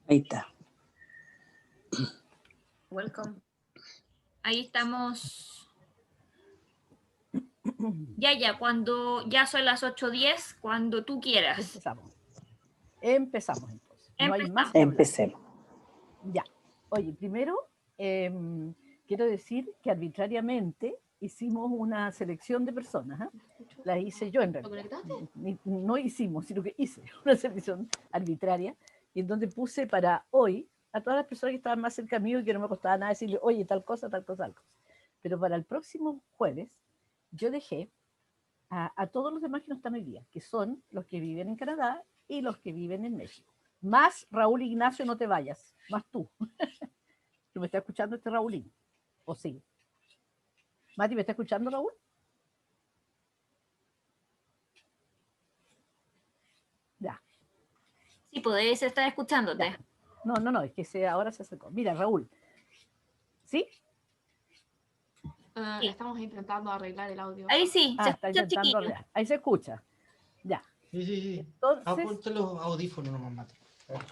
Ahí está. Welcome. Ahí estamos. Ya, cuando ya son las 8:10, cuando tú quieras. Empezamos entonces. No hay más que hablar. Empecemos. Ya. Oye, primero quiero decir que arbitrariamente hicimos una selección de personas. La hice yo en realidad. No hicimos, sino que hice una selección arbitraria y en donde puse para hoy a todas las personas que estaban más cerca mío y que no me costaba nada decirle, oye, tal cosa, tal cosa, tal cosa. Pero para el próximo jueves yo dejé a todos los demás que no están hoy día, que son los que viven en Canadá y los que viven en México. Más Raúl Ignacio, no te vayas, más tú. ¿Me está escuchando este Raúlín? ¿O sí? Mati, ¿me está escuchando, Raúl? Ya. Sí, podéis estar escuchándote. Ya. No, es que ahora se acercó. Mira, Raúl. ¿Sí? Sí. Estamos intentando arreglar el audio. Ahí sí, se está escucha intentando chiquillo. arreglar. Ahí se escucha. Ya. Sí. Entonces, ponte los audífonos nomás, Mati.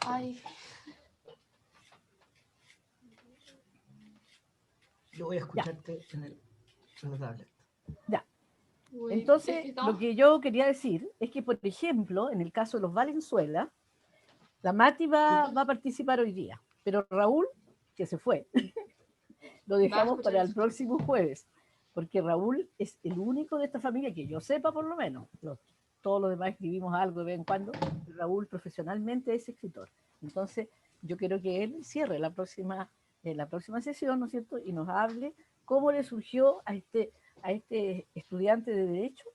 Ay. Yo voy a escucharte en la tablet. Ya. Uy, Entonces, lo que yo quería decir es que, por ejemplo, en el caso de los Valenzuela, la Mati va a participar hoy día, pero Raúl, que se fue, lo dejamos para el próximo jueves, porque Raúl es el único de esta familia que yo sepa, por lo menos. Todos los demás escribimos algo de vez en cuando. Raúl profesionalmente es escritor. Entonces, yo quiero que él cierre la próxima sesión, ¿no es cierto? Y nos hable cómo le surgió a este estudiante de Derecho,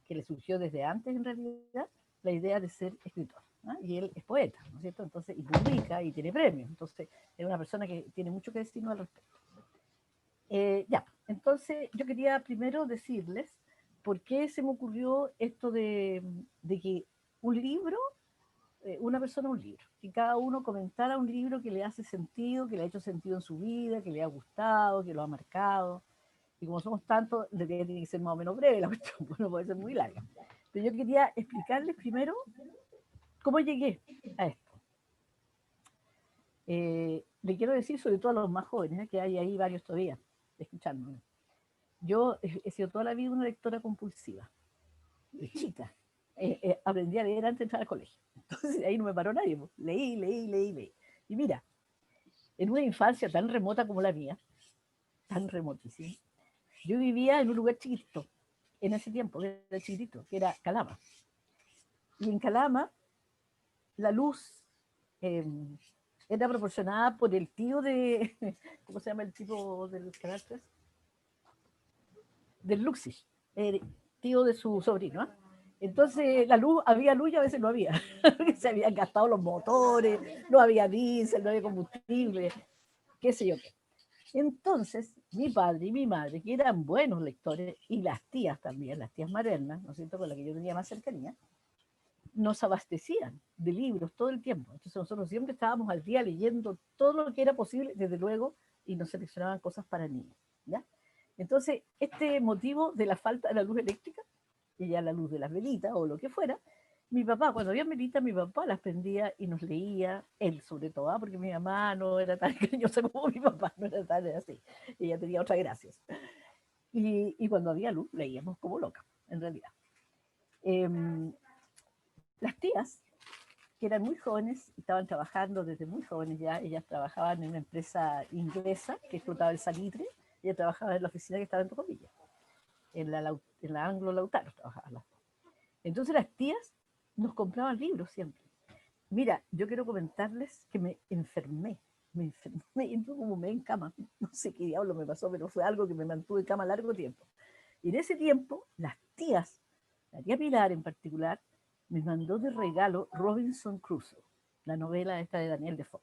que le surgió desde antes en realidad, la idea de ser escritor. ¿no? Y él es poeta, ¿no es cierto? Entonces, y publica y tiene premios. Entonces, es una persona que tiene mucho que decirnos al respecto. Entonces yo quería primero decirles por qué se me ocurrió esto de que un libro, una persona un libro, que cada uno comentara un libro que le hace sentido, que le ha hecho sentido en su vida, que le ha gustado, que lo ha marcado. Y como somos tantos, tiene que ser más o menos breve la cuestión, no puede ser muy larga. Pero yo quería explicarles primero cómo llegué a esto. Le quiero decir, sobre todo a los más jóvenes, que hay ahí varios todavía escuchándome. Yo he sido toda la vida una lectora compulsiva, de chica. Aprendí a leer antes de entrar al colegio. Entonces ahí no me paró nadie. Leí. Y mira, en una infancia tan remota como la mía, tan remotísima, yo vivía en un lugar chiquitito, en ese tiempo, era chiquitito, que era Calama. Y en Calama, la luz era proporcionada por el tío de, ¿cómo se llama el tipo del canal 3? Del Luxis, tío de su sobrino. ¿eh? Entonces había luz y a veces no había. Se habían gastado los motores, no había diésel, no había combustible, qué sé yo qué. Entonces, mi padre y mi madre, que eran buenos lectores, y las tías también, las tías maternas, ¿no es cierto?, con las que yo tenía más cercanía, nos abastecían de libros todo el tiempo. Entonces nosotros siempre estábamos al día leyendo todo lo que era posible, desde luego, y nos seleccionaban cosas para niños. ¿ya? Entonces, este motivo de la falta de la luz eléctrica, y ya la luz de las velitas o lo que fuera, mi papá, cuando había velitas, mi papá las prendía y nos leía, él sobre todo, porque mi mamá no era tan cariñosa como mi papá, no era tan así, ella tenía otras gracias. Y cuando había luz, leíamos como loca, en realidad. Las tías, que eran muy jóvenes, estaban trabajando desde muy jóvenes ya, ellas trabajaban en una empresa inglesa que explotaba el salitre, ella trabajaba en la oficina que estaba en Tocopilla, en la Anglo Lautaro trabajaban las dos. Entonces las tías nos compraban libros siempre. Mira, yo quiero comentarles que me enfermé y entonces como me en cama, no sé qué diablo me pasó, pero fue algo que me mantuve en cama largo tiempo. Y en ese tiempo, las tías, la tía Pilar en particular, me mandó de regalo Robinson Crusoe, la novela esta de Daniel Defoe,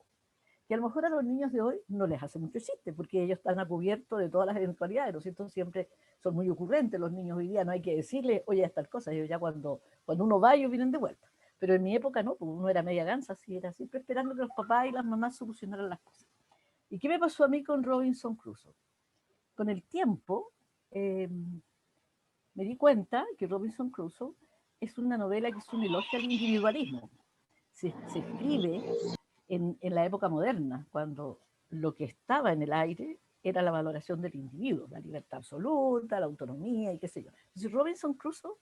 que a lo mejor a los niños de hoy no les hace mucho chiste, porque ellos están a cubierto de todas las eventualidades, ¿no es cierto? Siempre son muy ocurrentes los niños hoy día, no hay que decirles, oye, estas cosas, ellos ya cuando uno va, ellos vienen de vuelta. Pero en mi época no, porque uno era media gansa, así era siempre esperando que los papás y las mamás solucionaran las cosas. ¿Y qué me pasó a mí con Robinson Crusoe? Con el tiempo, me di cuenta que Robinson Crusoe es una novela que es un elogio al individualismo. Se escribe en la época moderna, cuando lo que estaba en el aire era la valoración del individuo, la libertad absoluta, la autonomía y qué sé yo. Entonces Robinson Crusoe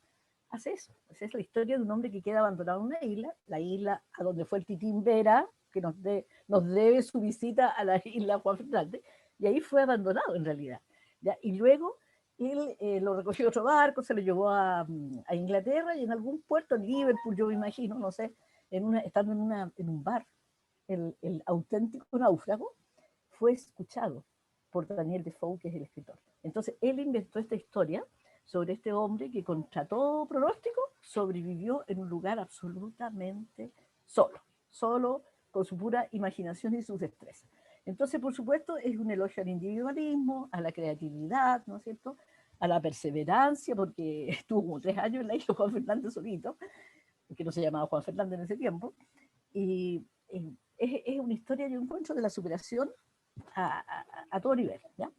hace eso. Esa es la historia de un hombre que queda abandonado en una isla, la isla a donde fue el Titín Vera, que nos debe su visita a la isla Juan Fernández, y ahí fue abandonado en realidad. ¿Ya? Y luego él lo recogió otro barco, se lo llevó a Inglaterra y en algún puerto, en Liverpool, yo me imagino, no sé, estando en un bar, el auténtico náufrago fue escuchado por Daniel Defoe, que es el escritor. Entonces él inventó esta historia sobre este hombre que contra todo pronóstico sobrevivió en un lugar absolutamente solo con su pura imaginación y sus destrezas. Entonces, por supuesto, es un elogio al individualismo, a la creatividad, ¿no es cierto?, a la perseverancia, porque estuvo como 3 años en la isla Juan Fernández solito, que no se llamaba Juan Fernández en ese tiempo, y es una historia, yo encuentro, de la superación a todo nivel, ¿ya?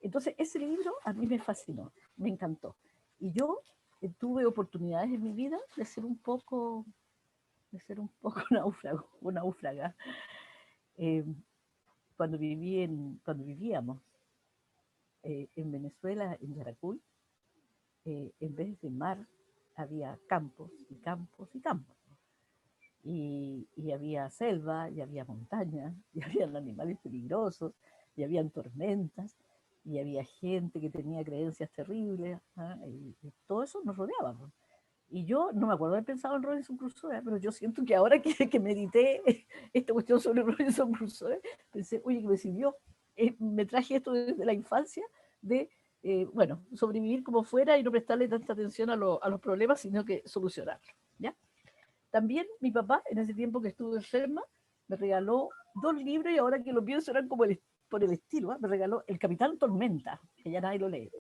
Entonces, ese libro a mí me fascinó, me encantó. Y yo tuve oportunidades en mi vida de ser un poco náufrago o náufraga. Cuando vivíamos en Venezuela, en Yaracuy, en vez de mar, había campos y campos y campos. Y había selva, y había montañas, y había animales peligrosos, y habían tormentas, y había gente que tenía creencias terribles, y todo eso nos rodeaba. Y yo no me acuerdo de haber pensado en Robinson Crusoe, pero yo siento que ahora que medité esta cuestión sobre Robinson Crusoe, pensé, oye, que me sirvió. Me traje esto desde la infancia de, bueno, sobrevivir como fuera y no prestarle tanta atención a los problemas, sino que solucionarlos, ¿ya? También mi papá, en ese tiempo que estuve enferma, me regaló 2 libros y ahora que lo pienso eran como por el estilo, ¿eh? Me regaló El Capitán Tormenta, que ya nadie lo lee.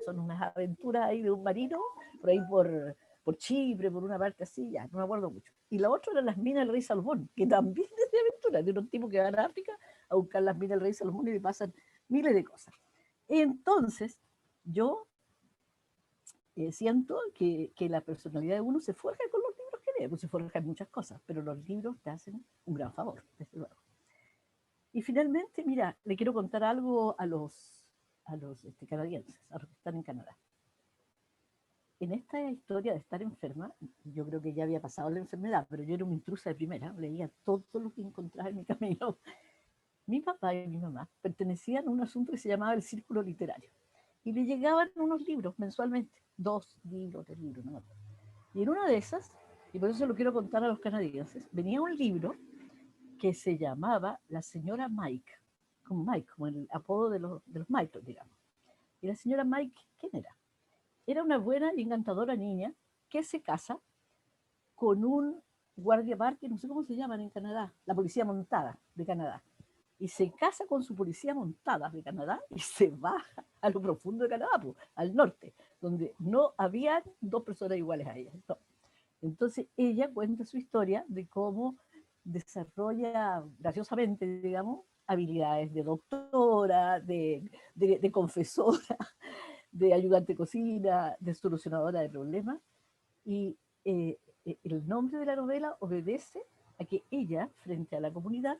Son unas aventuras ahí de un marino, por ahí por Chipre, por una parte así, ya, no me acuerdo mucho. Y la otra eran Las Minas del Rey Salomón, que también es de aventura, de unos tipos que van a África a buscar las minas del Rey Salomón y le pasan miles de cosas. Entonces, yo siento que la personalidad de uno se forja con los libros que lee, pues se forja en muchas cosas, pero los libros te hacen un gran favor, desde luego. Y finalmente, mira, le quiero contar algo a los canadienses, a los que están en Canadá. En esta historia de estar enferma, yo creo que ya había pasado la enfermedad, pero yo era una intrusa de primera, leía todo lo que encontraba en mi camino. Mi papá y mi mamá pertenecían a un asunto que se llamaba el Círculo Literario. Y le llegaban unos libros mensualmente, 2 libros, 3 libros, no me acuerdo. Y en una de esas, y por eso lo quiero contar a los canadienses, venía un libro que se llamaba La señora Mike, como el apodo de los Mike, digamos. Y la señora Mike, ¿quién era? Era una buena y encantadora niña que se casa con un guardiaparque, no sé cómo se llaman en Canadá, la policía montada de Canadá. Y se casa con su policía montada de Canadá y se va a lo profundo de Canadá, pues, al norte, donde no habían 2 personas iguales a ella. No. Entonces ella cuenta su historia de cómo desarrolla graciosamente, digamos, habilidades de doctora, de confesora, de ayudante de cocina, de solucionadora de problemas. Y el nombre de la novela obedece a que ella, frente a la comunidad,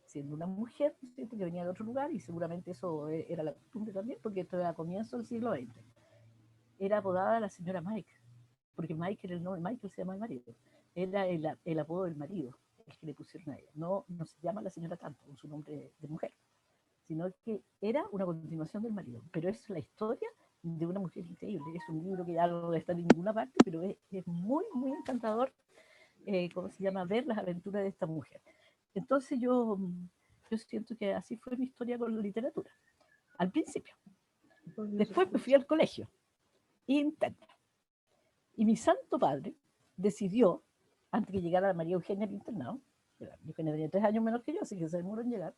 siendo una mujer, ¿cierto?, que venía de otro lugar, y seguramente eso era la costumbre también, porque esto era a comienzos del siglo XX, era apodada la señora Mike, porque Mike era el nombre, Michael se llama el marido, era el apodo del marido, el que le pusieron a ella. No se llama la señora tanto con su nombre de mujer, sino que era una continuación del marido. Pero es la historia de una mujer increíble. Es un libro que ya no está en ninguna parte, pero es muy, muy encantador, ¿cómo se llama?, ver las aventuras de esta mujer. Entonces yo siento que así fue mi historia con la literatura, al principio. Después me fui al colegio, interno. Y mi santo padre decidió, antes que llegara María Eugenia al internado, María Eugenia tenía 3 años menos que yo, así que se demoró en llegar,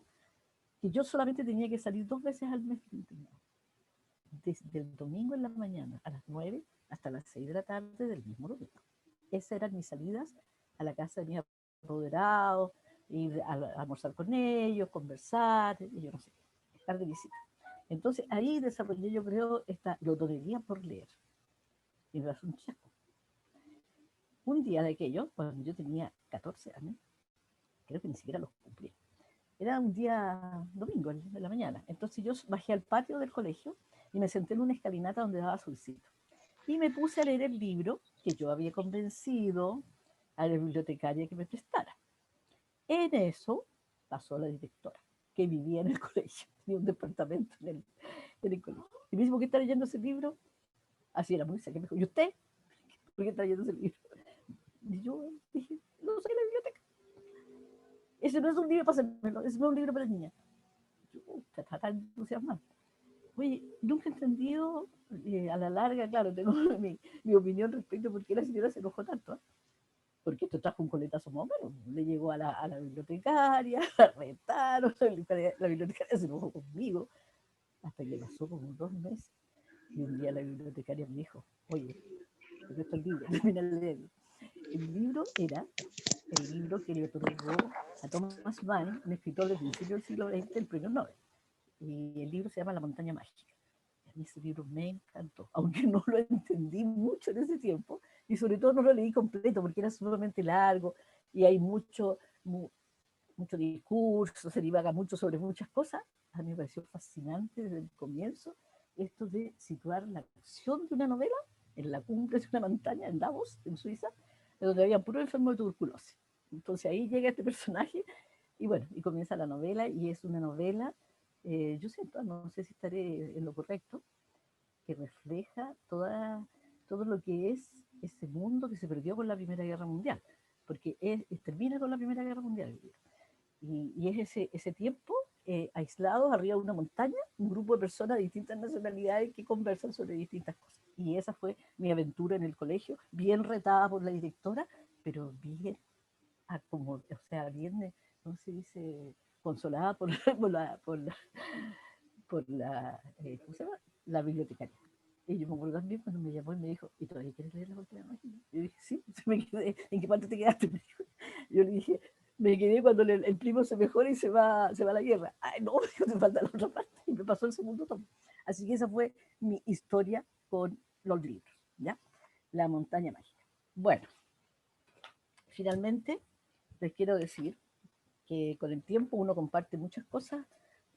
que yo solamente tenía que salir 2 veces al mes del internado. Desde el domingo en la mañana a las 9 hasta las 6 de la tarde del mismo domingo. Esas eran mis salidas a la casa de mis apoderados, ir a almorzar con ellos, conversar, y yo no sé, estar de visita. Entonces ahí desarrollé, yo creo, esta glotonería por leer. Y me pasó un chasco. Un día de aquello, cuando yo tenía 14 años, creo que ni siquiera los cumplí. Era un día domingo, en la mañana. Entonces yo bajé al patio del colegio y me senté en una escalinata donde daba solcito. Y me puse a leer el libro que yo había convencido a la bibliotecaria que me prestara. En eso pasó la directora, que vivía en el colegio, tenía un departamento en el colegio. Y me dice, ¿por qué está leyendo ese libro? Así era muy seria. Me dijo, ¿y usted? ¿Por qué está leyendo ese libro? Y yo dije, no sé, la biblioteca. Ese no es un libro para hacérmelo, ese no es un libro para niñas. Yo, está tan entusiasmada. Oye, nunca he entendido, a la larga, claro, tengo mi opinión respecto a por qué la señora se enojó tanto, ¿eh? Porque esto trajo un coletazo más o menos. Le llegó a la bibliotecaria, la retaron, la bibliotecaria se enojó conmigo, hasta que pasó como 2 meses. Y un día la bibliotecaria me dijo, oye, porque esto es el libro, termina de leerlo. El libro era el libro que le otorgó a Thomas Mann, un escritor del principio del siglo XX, el premio Nobel. Y el libro se llama La montaña mágica. A mí ese libro me encantó, aunque no lo entendí mucho en ese tiempo, y sobre todo no lo leí completo porque era sumamente largo y hay mucho discurso, se divaga mucho sobre muchas cosas. A mí me pareció fascinante desde el comienzo esto de situar la acción de una novela en la cumbre de una montaña en Davos, en Suiza, donde había puro enfermo de tuberculosis. Entonces ahí llega este personaje y bueno, y comienza la novela y es una novela, yo siento, no sé si estaré en lo correcto, que refleja todo lo que es ese mundo que se perdió con la Primera Guerra Mundial, porque termina con la Primera Guerra Mundial. Y es ese tiempo aislados arriba de una montaña, un grupo de personas de distintas nacionalidades que conversan sobre distintas cosas. Y esa fue mi aventura en el colegio, bien retada por la directora, pero bien, como, o sea, bien, ¿cómo se dice? Consolada ¿cómo se llama? La bibliotecaria. Y yo me acuerdo también cuando me llamó y me dijo, ¿y todavía quieres leer la montaña mágica? Yo dije, sí, me quedé. ¿En qué parte te quedaste? Me dijo. Yo le dije, me quedé cuando el primo se mejora y se va a la guerra. Ay, no, me dijo, te falta la otra parte. Y me pasó el segundo tomo. Así que esa fue mi historia con los libros, ¿ya? La montaña mágica. Bueno, finalmente les quiero decir que con el tiempo uno comparte muchas cosas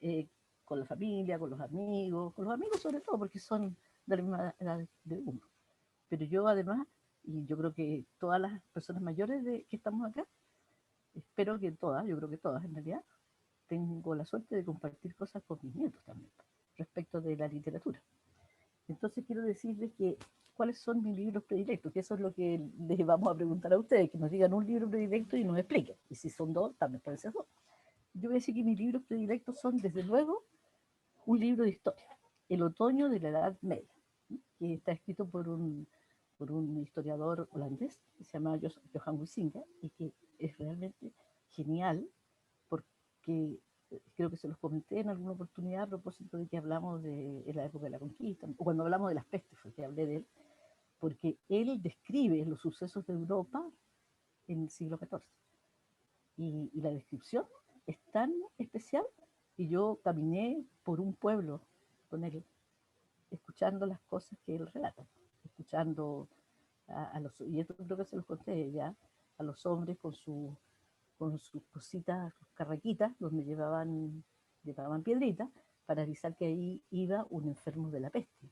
eh, con la familia, con los amigos sobre todo, porque son de la misma edad de uno. Pero yo además, y yo creo que todas las personas mayores que estamos acá, espero que todas, yo creo que todas en realidad, tengo la suerte de compartir cosas con mis nietos también, respecto de la literatura. Entonces quiero decirles que cuáles son mis libros predilectos, que eso es lo que les vamos a preguntar a ustedes, que nos digan un libro predilecto y nos expliquen. Y si son dos, también pueden ser dos. Yo voy a decir que mis libros predilectos son, desde luego, un libro de historia, El otoño de la Edad Media, que está escrito por un historiador holandés que se llama Johan Huizinga y que es realmente genial porque creo que se los comenté en alguna oportunidad a propósito de que hablamos de la época de la conquista, o cuando hablamos de las pestes, fue que hablé de él, porque él describe los sucesos de Europa en el siglo XIV. Y la descripción es tan especial que yo caminé por un pueblo con él, escuchando las cosas que él relata, escuchando y esto creo que se los conté ya, a los hombres con sus cositas, sus carraquitas, donde llevaban piedritas para avisar que ahí iba un enfermo de la peste,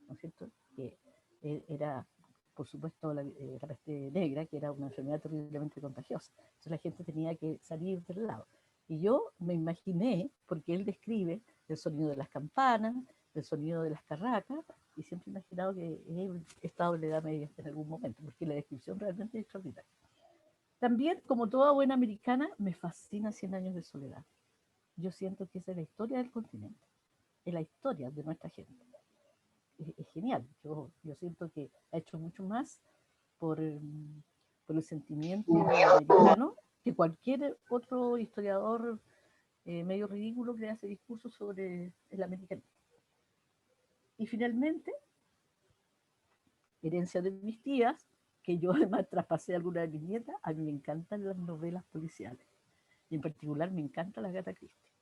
¿no es cierto? Que era, por supuesto, la peste negra, que era una enfermedad terriblemente contagiosa. Entonces la gente tenía que salir del lado. Y yo me imaginé, porque él describe el sonido de las campanas, el sonido de las carracas, y siempre he imaginado que he estado en la Edad Media en algún momento, porque la descripción realmente es extraordinaria. También, como toda buena americana, me fascina Cien años de soledad. Yo siento que esa es la historia del continente, es la historia de nuestra gente. Es genial. Yo siento que ha hecho mucho más por el sentimiento americano que cualquier otro historiador medio ridículo que hace discursos sobre el americanismo. Y finalmente, herencia de mis tías, que yo además traspasé a alguna de mis nietas, a mí me encantan las novelas policiales. Y en particular me encanta la Agatha Christie.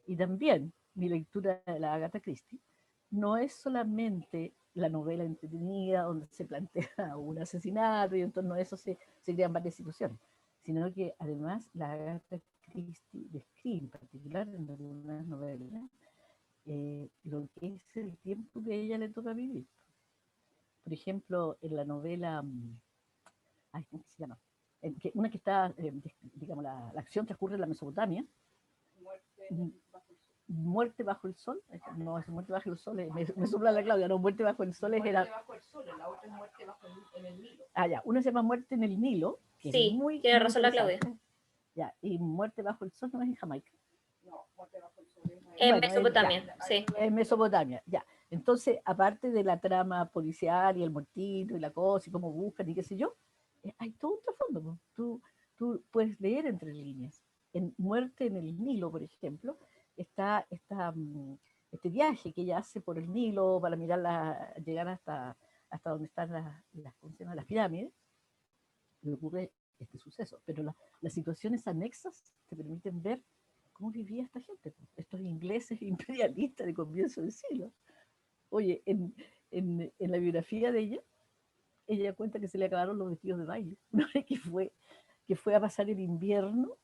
Y también mi lectura de la Agatha Christie no es solamente la novela entretenida donde se plantea un asesinato y en torno a eso se crean varias situaciones, sino que además la Agatha Christie describe en particular en algunas novelas lo que es el tiempo que a ella le toca vivir. Por ejemplo, en la novela, ¿cómo se llama? Una que está, digamos, la acción transcurre en la Mesopotamia. Muerte bajo el sol. No, es Muerte bajo el sol. Me sopla la Claudia, no, Muerte bajo el sol es Muerte bajo el sol, la otra es muerte bajo en el Nilo. Ya, una se llama Muerte en el Nilo, que Sí, es muy, tiene muy razón la Claudia. Ya, y Muerte bajo el sol no es en Jamaica. No, muerte bajo el sol es En Bueno, Mesopotamia, sí. En Mesopotamia, ya. Entonces, aparte de la trama policial y el muertito y la cosa y cómo buscan y qué sé yo, hay todo un trasfondo, ¿no? Tú puedes leer entre líneas. En Muerte en el Nilo, por ejemplo, está este viaje que ella hace por el Nilo para mirar llegar hasta donde están ¿cómo se llama? Las pirámides, y ocurre este suceso. Pero las situaciones anexas te permiten ver cómo vivía esta gente, estos ingleses imperialistas de comienzo del siglo. Oye, en la biografía de ella cuenta que se le acabaron los vestidos de baile, una vez que fue a pasar el invierno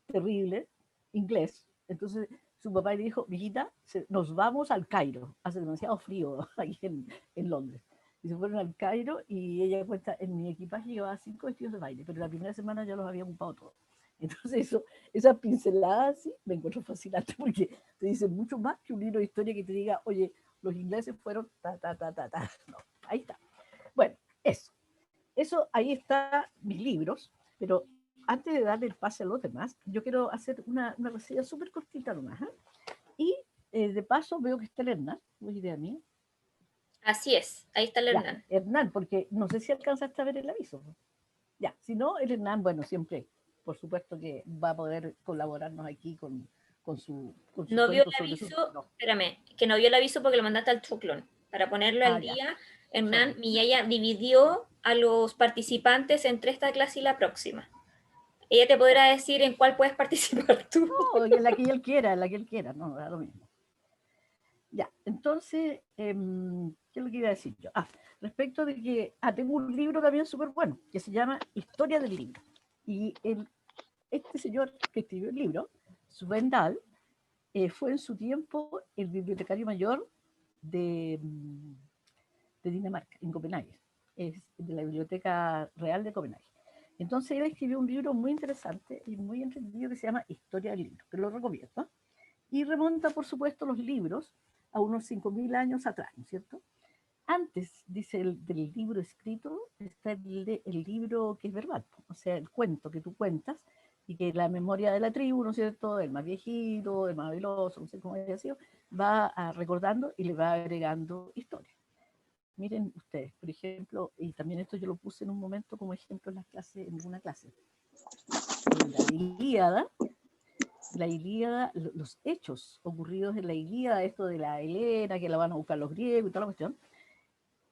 terrible, inglés. Entonces su papá le dijo, mijita, nos vamos al Cairo, hace demasiado frío aquí en Londres. Y se fueron al Cairo y ella cuenta, en mi equipaje llevaba 5 vestidos de baile, pero la primera semana ya los había ocupado todos. Entonces esas pinceladas sí, me encuentro fascinante porque te dicen mucho más que un libro de historia que te diga, oye, los ingleses fueron ta. No, ahí está. Bueno, eso ahí están mis libros, pero antes de darle el pase a los demás, yo quiero hacer una reseña súper cortita nomás. Y de paso veo que está el Hernán, no es idea mía. Así es, ahí está el Hernán. Hernán, porque no sé si alcanzaste a ver el aviso. Ya, si no, el Hernán, bueno, siempre, por supuesto que va a poder colaborarnos aquí con su No vio el cuento sobre aviso, espérame, que no vio el aviso porque lo mandaste al Chuclón. Para ponerlo al ya. día, Hernán, mi yaya dividió a los participantes entre esta clase y la próxima. Ella te podrá decir en cuál puedes participar tú. No, en la que él quiera, no, da lo mismo. Ya, entonces, ¿qué es lo que iba a decir yo? Respecto de que, tengo un libro también súper bueno, que se llama Historia del libro. Y este señor que escribió el libro, Sven Dahl, fue en su tiempo el bibliotecario mayor de Dinamarca, en Copenhague, es de la Biblioteca Real de Copenhague. Entonces él escribió un libro muy interesante y muy entretenido que se llama Historia del libro, que lo recomiendo. Y remonta, por supuesto, los libros a unos 5.000 años atrás, ¿no es cierto? Antes, dice, del libro escrito, está el libro que es verbal, o sea, el cuento que tú cuentas y que la memoria de la tribu, ¿no es cierto?, el más viejito, el más veloz, no sé cómo haya sido, va recordando y le va agregando historia. Miren ustedes, por ejemplo, y también esto yo lo puse en un momento como ejemplo en una clase. La Ilíada, los hechos ocurridos en la Ilíada, esto de la Helena, que la van a buscar los griegos y toda la cuestión,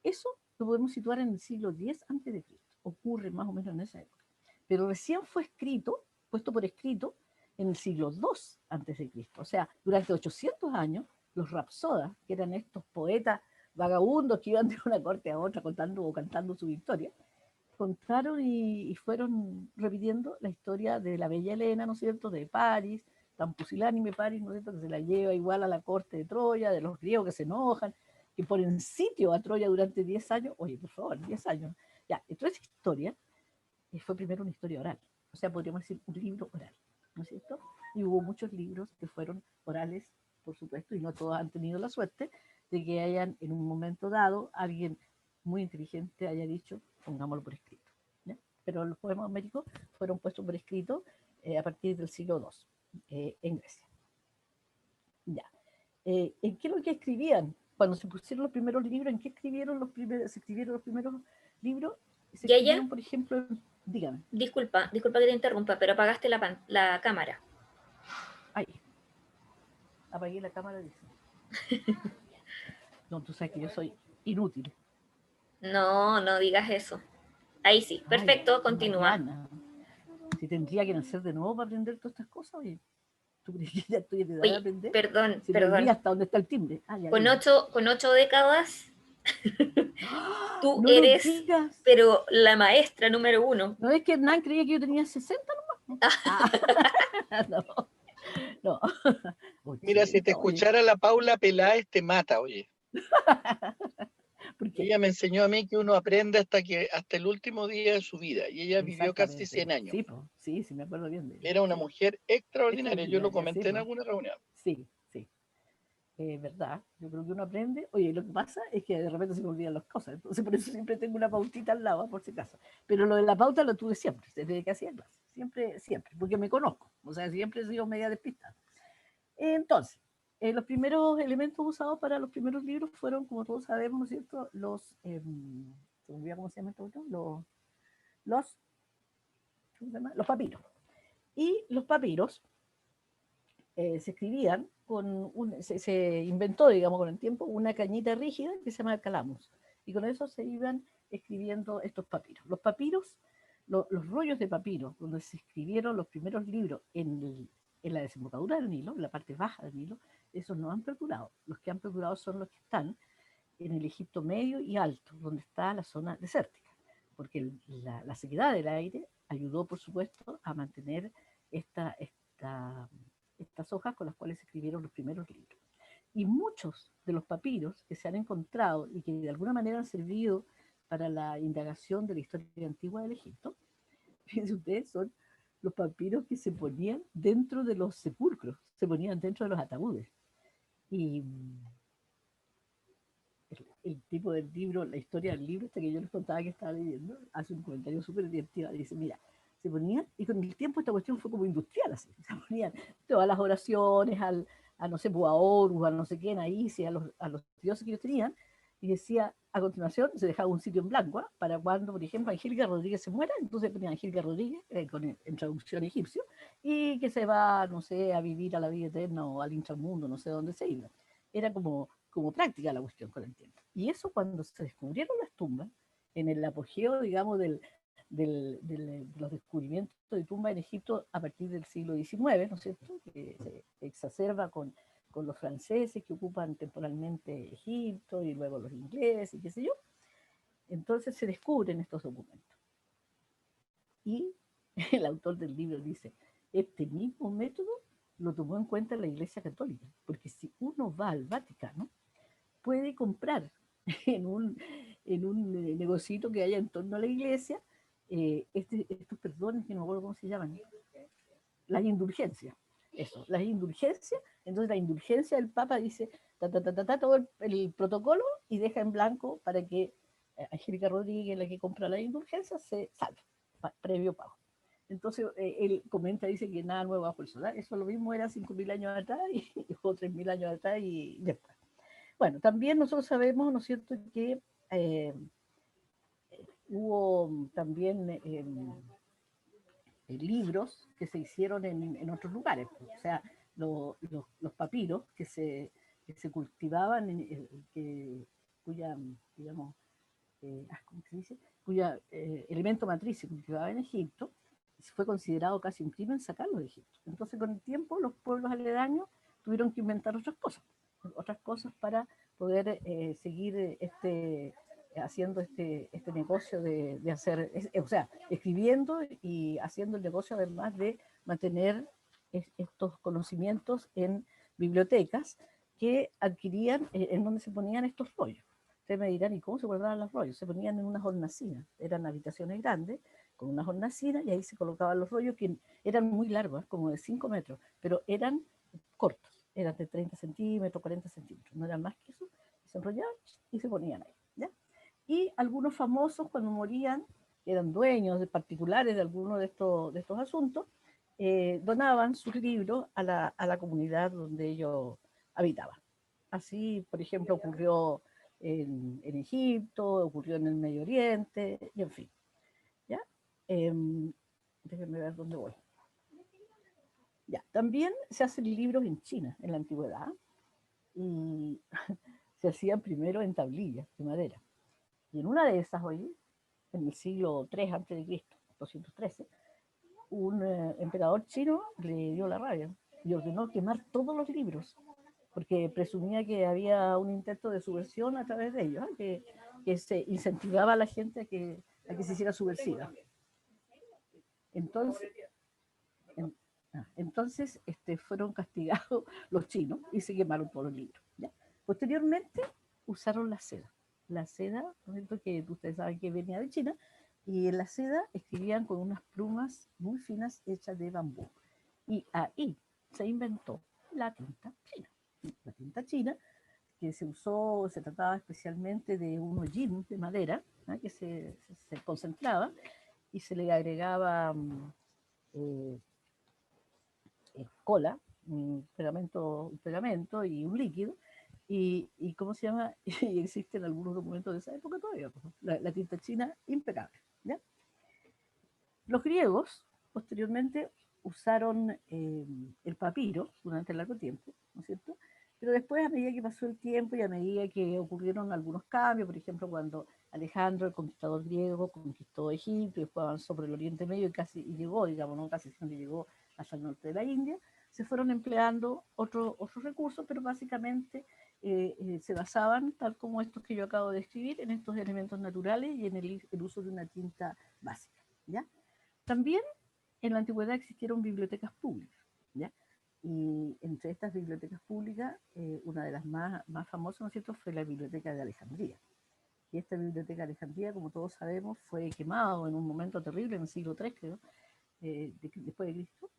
eso lo podemos situar en el siglo X a.C., ocurre más o menos en esa época. Pero recién fue escrito, puesto por escrito, en el siglo II a.C. O sea, durante 800 años, los rapsodas, que eran estos poetas vagabundos que iban de una corte a otra contando o cantando su victoria, contaron y fueron repitiendo la historia de la bella Helena, ¿no es cierto?, de París, tan pusilánime París, ¿no es cierto?, que se la lleva igual a la corte de Troya, de los griegos que se enojan, que ponen sitio a Troya durante 10 años, oye, por favor, 10 años. Ya, entonces esa historia fue primero una historia oral, o sea, podríamos decir un libro oral, ¿no es cierto? Y hubo muchos libros que fueron orales, por supuesto, y no todos han tenido la suerte de que hayan, en un momento dado, alguien muy inteligente haya dicho, pongámoslo por escrito. ¿Ya? Pero los poemas homéricos fueron puestos por escrito a partir del siglo II en Grecia. Ya. ¿En qué es lo que escribían? Cuando se pusieron los primeros libros, ¿en qué se escribieron los primeros libros? Se escribieron, por ejemplo, dígame. Disculpa que te interrumpa, pero apagaste la cámara. Ahí. Apagué la cámara, dice. No, tú sabes que yo soy inútil. No digas eso. Ahí sí, perfecto, ay, continúa. Mariana, si tendría que nacer de nuevo para aprender todas estas cosas, oye, ¿tú crees que ya estoy de edad de aprender? Perdón, si perdón. Hasta dónde está el timbre. Con 8 décadas Tú No lo eres, digas. pero la maestra número 1. ¿No es que Hernán creía que yo tenía 60 nomás? Ah, no, no. Mira, si te 80, oye. escuchara la Paula Peláez te mata, oye. ¿Por qué? Ella me enseñó a mí que uno aprende hasta el último día de su vida y ella vivió casi Exactamente. 100 años. Sí, po, sí, sí, me acuerdo bien de ella. Era una Sí, mujer extraordinaria. Yo lo extraordinaria, sí, comenté en po. alguna reunión. Sí, sí. ¿Verdad? Yo creo que uno aprende. Oye, lo que pasa es que de repente se me olvidan las cosas. Entonces, por eso siempre tengo una pautita al lado, por si acaso. Pero lo de la pauta lo tuve siempre, desde que hacía clase. Siempre, siempre, porque me conozco. O sea, siempre he sido media despistada. Entonces, los primeros elementos usados para los primeros libros fueron, como todos sabemos, ¿no es cierto? Se me olvida cómo se llama esto, los, ¿cómo se llama? Los papiros. Y los papiros se escribían se inventó, digamos, con el tiempo, una cañita rígida que se llama calamus. Y con eso se iban escribiendo estos papiros. Los papiros, los rollos de papiro, donde se escribieron los primeros libros en la desembocadura del Nilo, en la parte baja del Nilo, esos no han perdurado. Los que han perdurado son los que están en el Egipto medio y alto, donde está la zona desértica, porque la sequedad del aire ayudó, por supuesto, a mantener estas hojas con las cuales se escribieron los primeros libros. Y muchos de los papiros que se han encontrado y que de alguna manera han servido para la indagación de la historia antigua del Egipto, fíjense ustedes, son los papiros que se ponían dentro de los sepulcros, se ponían dentro de los ataúdes. Y el tipo del libro, la historia del libro, este que yo les contaba que estaba leyendo, hace un comentario súper divertido. Dice, mira, se ponían, y con el tiempo esta cuestión fue como industrial, así, se ponían todas las oraciones a no sé, a Horus, a no sé quién, ahí, a los dioses que ellos tenían, y decía, a continuación, se dejaba un sitio en blanco, para cuando, por ejemplo, Angélica Rodríguez se muera, entonces ponían Angélica Rodríguez, en traducción egipcio, y que se va, no sé, a vivir a la vida eterna o al inframundo, no sé dónde se iba. Era como práctica la cuestión con el tiempo. Y eso cuando se descubrieron las tumbas, en el apogeo, digamos, de los descubrimientos de tumbas en Egipto a partir del siglo XIX, ¿no es cierto?, que se exacerba con los franceses que ocupan temporalmente Egipto y luego los ingleses y qué sé yo, entonces se descubren estos documentos. Y el autor del libro dice, este mismo método lo tomó en cuenta la Iglesia Católica, porque si uno va al Vaticano, puede comprar en un negocito que haya en torno a la iglesia estos perdones que no me acuerdo cómo se llaman, las indulgencias. Eso, las indulgencias. Entonces la indulgencia del Papa dice todo el protocolo y deja en blanco para que Angélica Rodríguez, la que compra la indulgencia, se salve, previo pago. Entonces él comenta, dice que nada nuevo bajo el sol. Eso lo mismo era 5.000 años atrás o 3.000 años atrás y después. Bueno, también nosotros sabemos, ¿no es cierto?, que hubo también libros que se hicieron en otros lugares. O sea, los papiros que se cultivaban, cuya, digamos, ¿cómo se dice?, cuya elemento matriz se cultivaba en Egipto, fue considerado casi un crimen sacarlo de Egipto. Entonces, con el tiempo, los pueblos aledaños tuvieron que inventar otras cosas para poder seguir haciendo este negocio de hacer, o sea, escribiendo y haciendo el negocio además de mantener estos conocimientos en bibliotecas que adquirían, en donde se ponían estos rollos. Ustedes me dirán, ¿y cómo se guardaban los rollos? Se ponían en unas hornacinas, eran habitaciones grandes, con unas hornacinas, y ahí se colocaban los rollos que eran muy largos, como de 5 metros, pero eran cortos, eran de 30 centímetros, 40 centímetros, no eran más que eso, se enrollaban y se ponían ahí, ¿ya? Y algunos famosos cuando morían, que eran dueños de particulares de algunos de estos asuntos, donaban sus libros a la comunidad donde ellos habitaban. Así, por ejemplo, ocurrió en Egipto, ocurrió en el Medio Oriente, y en fin. ¿Ya? Déjenme ver dónde voy. Ya. También se hacen libros en China, en la antigüedad, y se hacían primero en tablillas de madera. Y en una de esas, oye, en el siglo III a.C., 213, un emperador chino le dio la rabia y ordenó quemar todos los libros, porque presumía que había un intento de subversión a través de ellos, que se incentivaba a la gente a que se hiciera subversiva. Entonces, entonces fueron castigados los chinos y se quemaron todos los libros. ¿Ya? Posteriormente usaron la seda. La seda, ¿no es cierto? Que ustedes saben que venía de China, y en la seda escribían con unas plumas muy finas hechas de bambú. Y ahí se inventó la tinta china. La tinta china que se usó, se trataba especialmente de un hollín de madera, ¿no? Que se concentraba y se le agregaba cola, un pegamento y un líquido, y ¿cómo se llama? Y existen algunos documentos de esa época todavía, pues, la tinta china impecable. ¿Ya? Los griegos, posteriormente, usaron el papiro durante largo tiempo, ¿no es cierto? Pero después, a medida que pasó el tiempo y a medida que ocurrieron algunos cambios, por ejemplo, cuando Alejandro, el conquistador griego, conquistó Egipto y después avanzó por el Oriente Medio y llegó, digamos, no casi, sino que llegó hasta el norte de la India, se fueron empleando otros recursos, pero básicamente se basaban, tal como estos que yo acabo de describir, en estos elementos naturales y en el uso de una tinta básica. ¿Ya? También en la antigüedad existieron bibliotecas públicas, ¿ya? Y entre estas bibliotecas públicas, una de las más famosas, ¿no es cierto?, fue la Biblioteca de Alejandría. Y esta Biblioteca de Alejandría, como todos sabemos, fue quemado en un momento terrible, en el siglo III, creo, después de Cristo,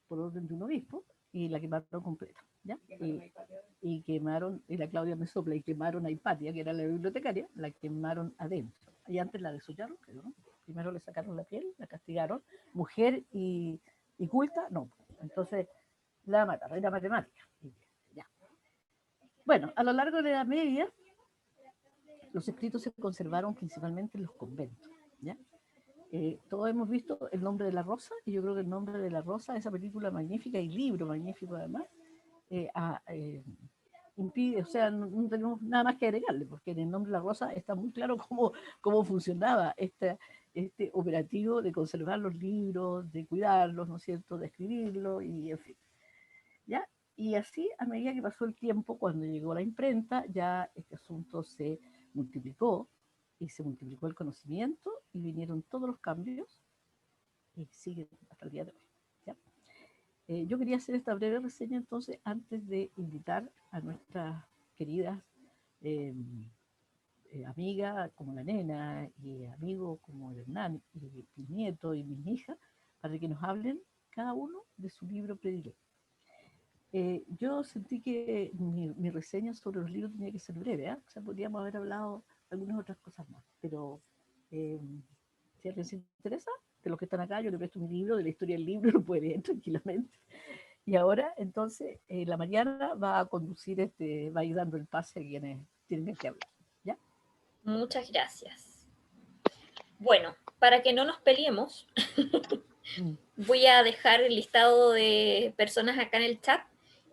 por orden de un obispo, y la quemaron completa, ¿ya? Y quemaron, y la Claudia me sopla, y quemaron a Hipatia, que era la bibliotecaria, la quemaron adentro. Y antes la desollaron, creo, ¿no? Primero le sacaron la piel, la castigaron, mujer y culta, no. Entonces la mataron, era matemática. Ya. Bueno, a lo largo de la Edad Media, los escritos se conservaron principalmente en los conventos, ¿ya? Todos hemos visto El nombre de la rosa, y yo creo que El nombre de la rosa, esa película magnífica y libro magnífico además, impide, o sea, no tenemos nada más que agregarle, porque en El nombre de la rosa está muy claro cómo funcionaba este operativo de conservar los libros, de cuidarlos, ¿no es cierto?, de escribirlos, y en fin. ¿Ya? Y así, a medida que pasó el tiempo, cuando llegó la imprenta, ya este asunto se multiplicó, y se multiplicó el conocimiento, y vinieron todos los cambios, y sigue hasta el día de hoy. ¿Ya? Yo quería hacer esta breve reseña entonces antes de invitar a nuestras queridas amigas como la nena y amigos como el Hernán y mi nieto y mis hijas, para que nos hablen cada uno de su libro predilecto. Yo sentí que mi reseña sobre los libros tenía que ser breve, ¿eh? O sea, podríamos haber hablado de algunas otras cosas más, pero si a alguien se interesa, de los que están acá, yo le presto mi libro de la historia del libro, lo puede leer tranquilamente. Y ahora, entonces, la Mariana va a conducir, va a ir dando el pase a quienes tienen que hablar. ¿Ya? Muchas gracias. Bueno, para que no nos peleemos, voy a dejar el listado de personas acá en el chat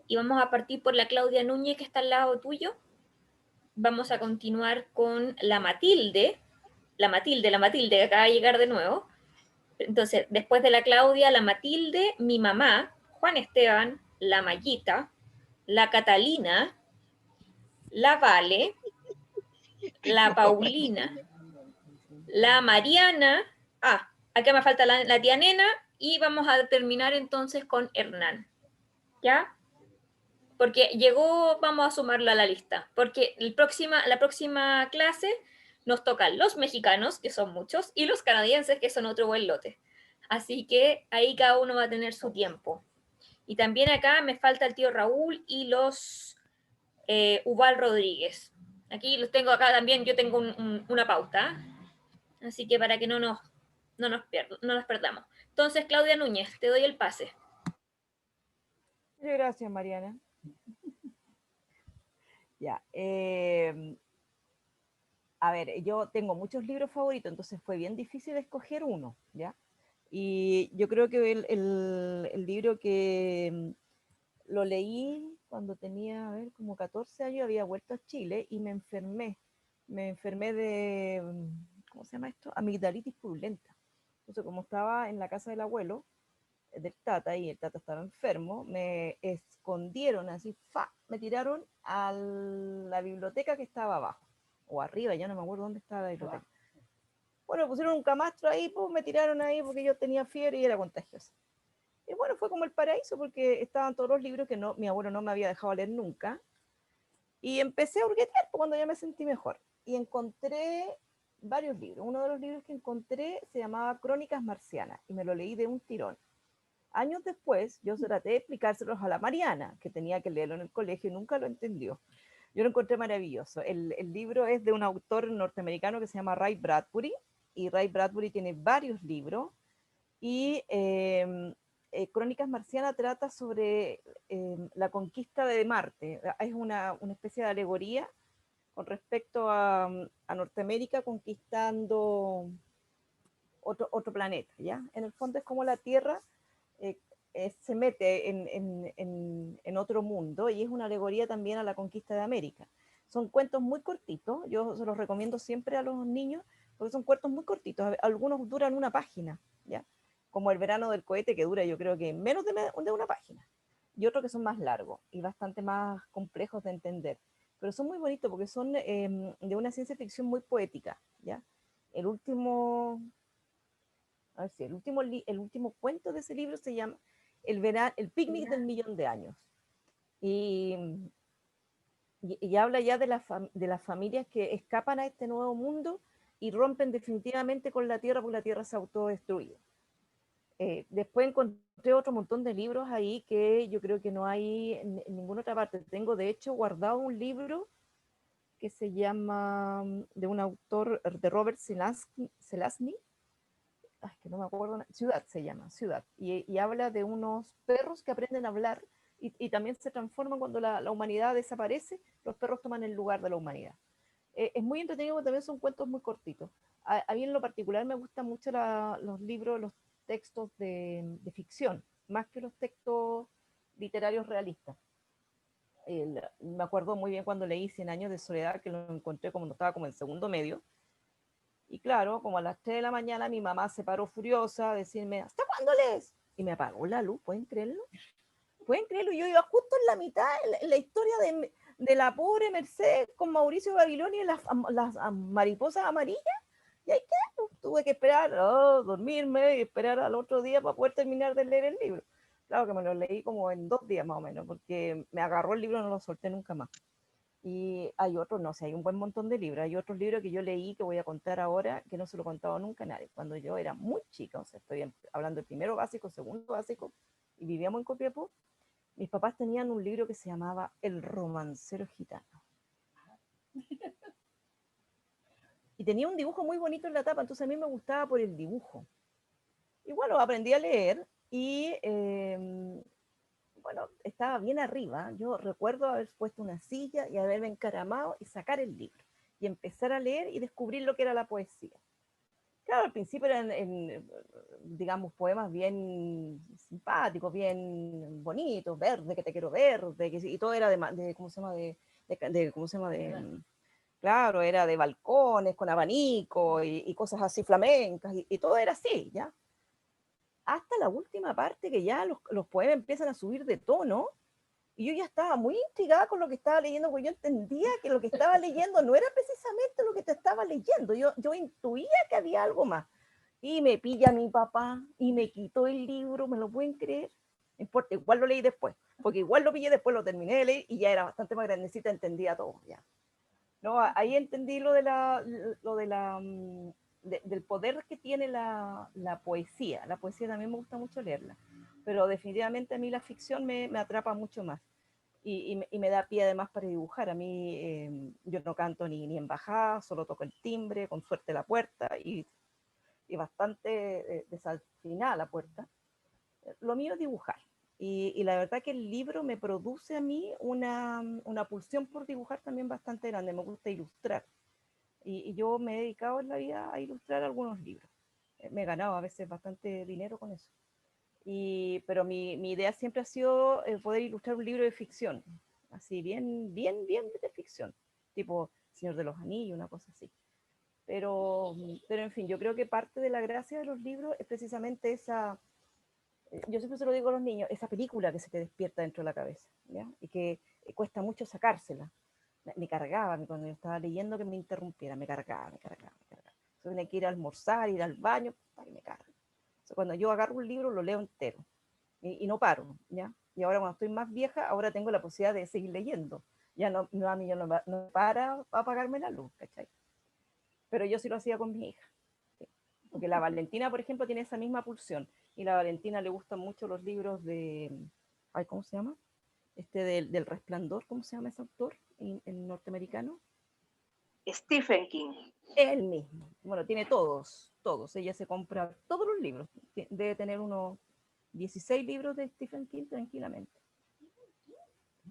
y vamos a partir por la Claudia Núñez, que está al lado tuyo. Vamos a continuar con la Matilde, que acaba de llegar de nuevo. Entonces, después de la Claudia, la Matilde, mi mamá, Juan Esteban, la Mayita, la Catalina, la Vale, la Paulina, la Mariana, acá me falta la tía Nena, y vamos a terminar entonces con Hernán. ¿Ya? Porque llegó, vamos a sumarla a la lista, porque la próxima clase nos tocan los mexicanos, que son muchos, y los canadienses, que son otro buen lote. Así que ahí cada uno va a tener su tiempo. Y también acá me falta el tío Raúl y los Ubal Rodríguez. Aquí los tengo acá también, yo tengo una pauta. Así que para que no nos perdamos. Entonces, Claudia Núñez, te doy el pase. Muchas gracias, Mariana. Ya. A ver, yo tengo muchos libros favoritos, entonces fue bien difícil escoger uno, ¿ya? Y yo creo que el libro que lo leí cuando tenía, a ver, como 14 años, había vuelto a Chile y me enfermé. Me enfermé de, ¿cómo se llama esto? Amigdalitis purulenta. Entonces, como estaba en la casa del abuelo, del Tata, y el Tata estaba enfermo, me escondieron así, me tiraron a la biblioteca que estaba abajo, o arriba, ya no me acuerdo dónde estaba la biblioteca. Bueno, pusieron un camastro ahí, pues me tiraron ahí porque yo tenía fiebre y era contagiosa. Y bueno, fue como el paraíso porque estaban todos los libros que mi abuelo no me había dejado leer nunca. Y empecé a hurguetear cuando ya me sentí mejor. Y encontré varios libros. Uno de los libros que encontré se llamaba Crónicas Marcianas y me lo leí de un tirón. Años después, yo traté de explicárselos a la Mariana, que tenía que leerlo en el colegio y nunca lo entendió. Yo lo encontré maravilloso. El libro es de un autor norteamericano que se llama Ray Bradbury, y Ray Bradbury tiene varios libros, y Crónicas Marcianas trata sobre la conquista de Marte. Es una especie de alegoría con respecto a Norteamérica conquistando otro planeta, ¿ya? En el fondo es como la Tierra se mete en otro mundo, y es una alegoría también a la conquista de América. Son cuentos muy cortitos, yo se los recomiendo siempre a los niños, porque son cuentos muy cortitos, algunos duran una página, ¿ya? Como El verano del cohete, que dura yo creo que menos de una página, y otros que son más largos y bastante más complejos de entender, pero son muy bonitos porque son de una ciencia ficción muy poética, ¿ya? El último, a ver si el último cuento de ese libro se llama El picnic del millón de años. Y habla ya de las familias que escapan a este nuevo mundo y rompen definitivamente con la Tierra, porque la Tierra se autodestruye. Después encontré otro montón de libros ahí que yo creo que no hay en ninguna otra parte. Tengo de hecho guardado un libro que se llama, de un autor, de Robert Zelazny, que no me acuerdo, Ciudad se llama, Ciudad, y habla de unos perros que aprenden a hablar y también se transforman cuando la humanidad desaparece, los perros toman el lugar de la humanidad. Es muy entretenido porque también son cuentos muy cortitos. A mí en lo particular me gustan mucho los libros, los textos de ficción, más que los textos literarios realistas. Me acuerdo muy bien cuando leí 100 años de soledad, que lo encontré como no estaba como en segundo medio. Y claro, como a las 3 de la mañana mi mamá se paró furiosa a decirme, ¿hasta cuándo lees? Y me apagó la luz, ¿pueden creerlo? ¿Pueden creerlo? Yo iba justo en la mitad, en la historia de la pobre Mercedes con Mauricio Babilonia y las mariposas amarillas. Y ahí quedé, tuve que esperar, dormirme y esperar al otro día para poder terminar de leer el libro. Claro que me lo leí como en 2 días más o menos, porque me agarró el libro y no lo solté nunca más. Y hay otros, no sé, hay un buen montón de libros. Hay otros libros que yo leí que voy a contar ahora, que no se lo he contado nunca a nadie. Cuando yo era muy chica, o sea, estoy hablando de primero básico, segundo básico, y vivíamos en Copiapó, mis papás tenían un libro que se llamaba El romancero gitano. Y tenía un dibujo muy bonito en la tapa, entonces a mí me gustaba por el dibujo. Y bueno, aprendí a leer y bueno, estaba bien arriba. Yo recuerdo haber puesto una silla y haberme encaramado y sacar el libro y empezar a leer y descubrir lo que era la poesía. Claro, al principio eran, digamos, poemas bien simpáticos, bien bonitos, verde, que te quiero verde, y todo era de ¿cómo se llama? ¿Cómo se llama? Claro, era de balcones con abanico y cosas así flamencas, y todo era así, ¿ya? Hasta la última parte que ya los poemas empiezan a subir de tono, y yo ya estaba muy intrigada con lo que estaba leyendo, porque yo entendía que lo que estaba leyendo no era precisamente lo que te estaba leyendo, yo intuía que había algo más. Y me pilla mi papá y me quitó el libro, ¿me lo pueden creer? No importa, igual lo leí después, porque igual lo pillé después, lo terminé de leer y ya era bastante más grandecita, entendía todo, ya. No, ahí entendí del poder que tiene la poesía. La poesía también me gusta mucho leerla, pero definitivamente a mí la ficción me atrapa mucho más y me da pie además para dibujar. A mí yo no canto ni en bajada, solo toco el timbre, con suerte la puerta y bastante desafinada la puerta. Lo mío es dibujar. Y la verdad que el libro me produce a mí una pulsión por dibujar también bastante grande. Me gusta ilustrar. Y yo me he dedicado en la vida a ilustrar algunos libros. Me he ganado a veces bastante dinero con eso. Pero mi idea siempre ha sido poder ilustrar un libro de ficción. Así, bien de ficción. Tipo Señor de los Anillos, una cosa así. Pero en fin, yo creo que parte de la gracia de los libros es precisamente yo siempre se lo digo a los niños, esa película que se te despierta dentro de la cabeza, ¿ya? Y que cuesta mucho sacársela. Me cargaba cuando yo estaba leyendo que me interrumpiera, me cargaba, me cargaba, me cargaba. Entonces tenía que ir a almorzar, ir al baño, para que me cargue. Entonces, cuando yo agarro un libro, lo leo entero y no paro, ¿ya? Y ahora cuando estoy más vieja, ahora tengo la posibilidad de seguir leyendo. Ya no a mí ya no para apagarme la luz, ¿cachai? Pero yo sí lo hacía con mi hija. ¿Sí? Porque la Valentina, por ejemplo, tiene esa misma pulsión. Y a la Valentina le gustan mucho los libros de, ay, ¿cómo se llama? Del Resplandor, ¿cómo se llama ese autor? El norteamericano. Stephen King. Él mismo. Bueno, tiene todos. Ella se compra todos los libros. Debe tener unos 16 libros de Stephen King tranquilamente.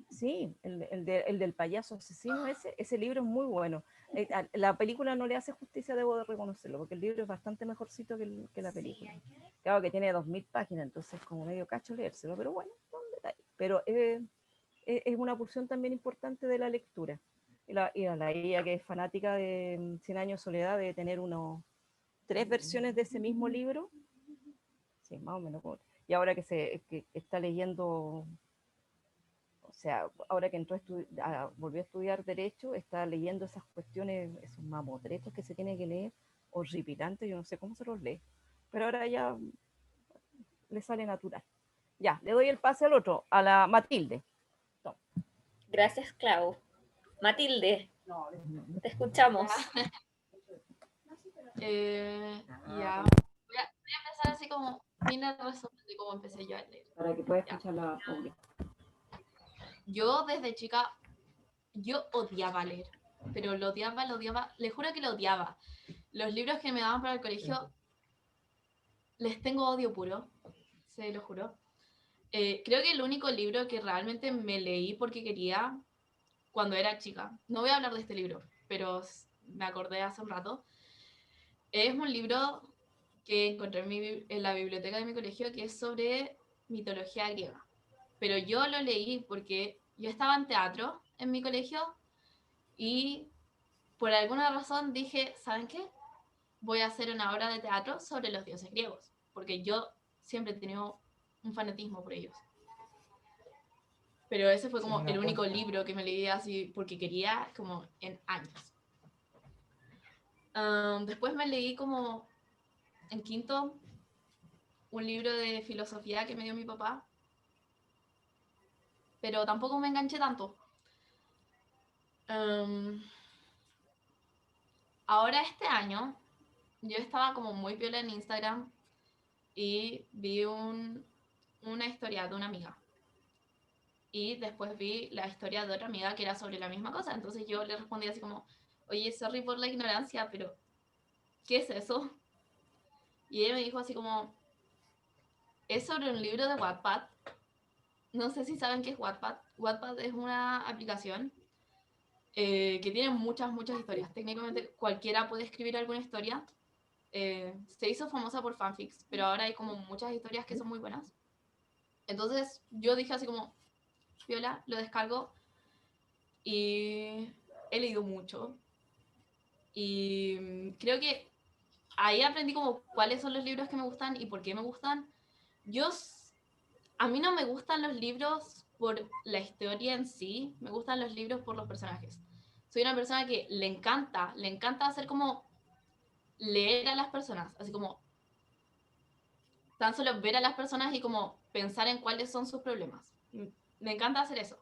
Sí, el del payaso asesino, ese libro es muy bueno. La película no le hace justicia, debo de reconocerlo, porque el libro es bastante mejorcito que la película. Claro que tiene 2000 páginas, entonces como medio cacho leérselo, pero bueno, son detalles. Pero es una porción también importante de la lectura. Y a la ella que es fanática de 100 años de soledad debe tener unos 3 versiones de ese mismo libro. Sí, más o menos. Y ahora que está leyendo, o sea, ahora que volvió a estudiar Derecho, está leyendo esas cuestiones, esos mamotretos que se tiene que leer, horripilantes, yo no sé cómo se los lee, pero ahora ya le sale natural. Ya, le doy el pase al otro, a la Matilde. Toma. Gracias, Clau. Matilde, No, te escuchamos. Ya. Voy a empezar así como mini resumen de cómo empecé yo a leer. Para que pueda Ya. escuchar la audio. Yo desde chica, yo odiaba leer, pero lo odiaba, les juro que lo odiaba. Los libros que me daban para el colegio, les tengo odio puro, se lo juro. Creo que el único libro que realmente me leí porque quería cuando era chica, no voy a hablar de este libro, pero me acordé hace un rato, es un libro que encontré en la biblioteca de mi colegio que es sobre mitología griega. Pero yo lo leí porque yo estaba en teatro en mi colegio y por alguna razón dije, ¿saben qué? Voy a hacer una obra de teatro sobre los dioses griegos, porque yo siempre he tenido un fanatismo por ellos. Pero ese fue como el único libro que me leí así porque quería como en años. Después me leí como en quinto un libro de filosofía que me dio mi papá, pero tampoco me enganché tanto. Ahora este año yo estaba como muy piola en Instagram y vi una historia de una amiga. Y después vi la historia de otra amiga que era sobre la misma cosa. Entonces yo le respondí así como, oye, sorry por la ignorancia, pero ¿qué es eso? Y ella me dijo así como, es sobre un libro de Wattpad. No sé si saben qué es Wattpad. Wattpad es una aplicación que tiene muchas historias. Técnicamente cualquiera puede escribir alguna historia. Se hizo famosa por fanfics, pero ahora hay como muchas historias que son muy buenas. Entonces yo dije así como, viola, lo descargo y he leído mucho. Y creo que ahí aprendí como cuáles son los libros que me gustan y por qué me gustan. A mí no me gustan los libros por la historia en sí, me gustan los libros por los personajes. Soy una persona que le encanta hacer como leer a las personas, así como tan solo ver a las personas y como pensar en cuáles son sus problemas. Me encanta hacer eso.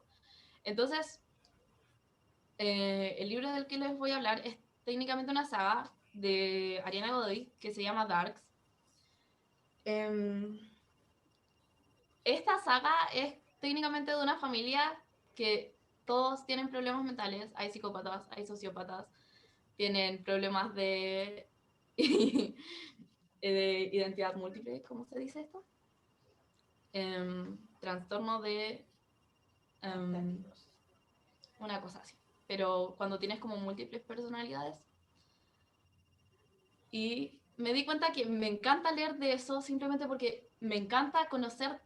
Entonces, el libro del que les voy a hablar es técnicamente una saga de Ariana Godoy que se llama Darks. Esta saga es técnicamente de una familia que todos tienen problemas mentales. Hay psicópatas, hay sociópatas, tienen problemas de identidad múltiple, ¿cómo se dice esto? Trastorno de una cosa así. Pero cuando tienes como múltiples personalidades. Y me di cuenta que me encanta leer de eso simplemente porque me encanta conocer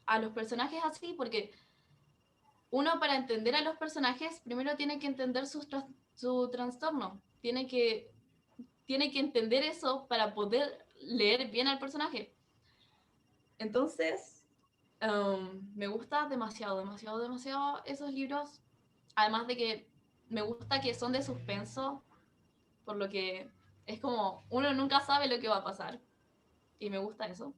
a los personajes así, porque uno para entender a los personajes primero tiene que entender su trastorno, tiene que entender eso para poder leer bien al personaje. Entonces, me gusta demasiado esos libros, además de que me gusta que son de suspenso, por lo que es como, uno nunca sabe lo que va a pasar, y me gusta eso.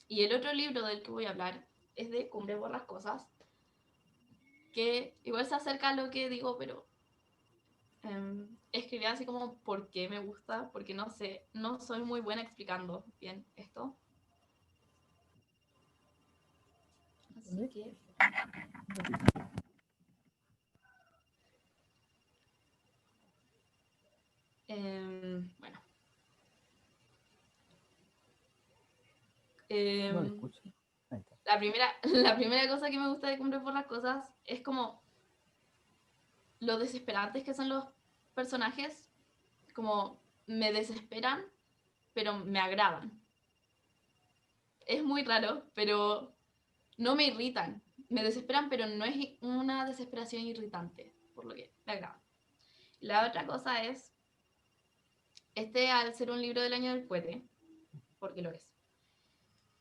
Y el otro libro del que voy a hablar es de Cumbre Borrascosas, que igual se acerca a lo que digo, pero escribí así como por qué me gusta, porque no sé, no soy muy buena explicando bien esto. Así que... bueno. No lo escucho. Ahí está. La primera cosa que me gusta de Cumbre por las Cosas es como lo desesperantes que son los personajes, como me desesperan, pero me agradan. Es muy raro, pero no me irritan. Me desesperan, pero no es una desesperación irritante, por lo que me agradan. La otra cosa es, al ser un libro del año del cohete, porque lo es,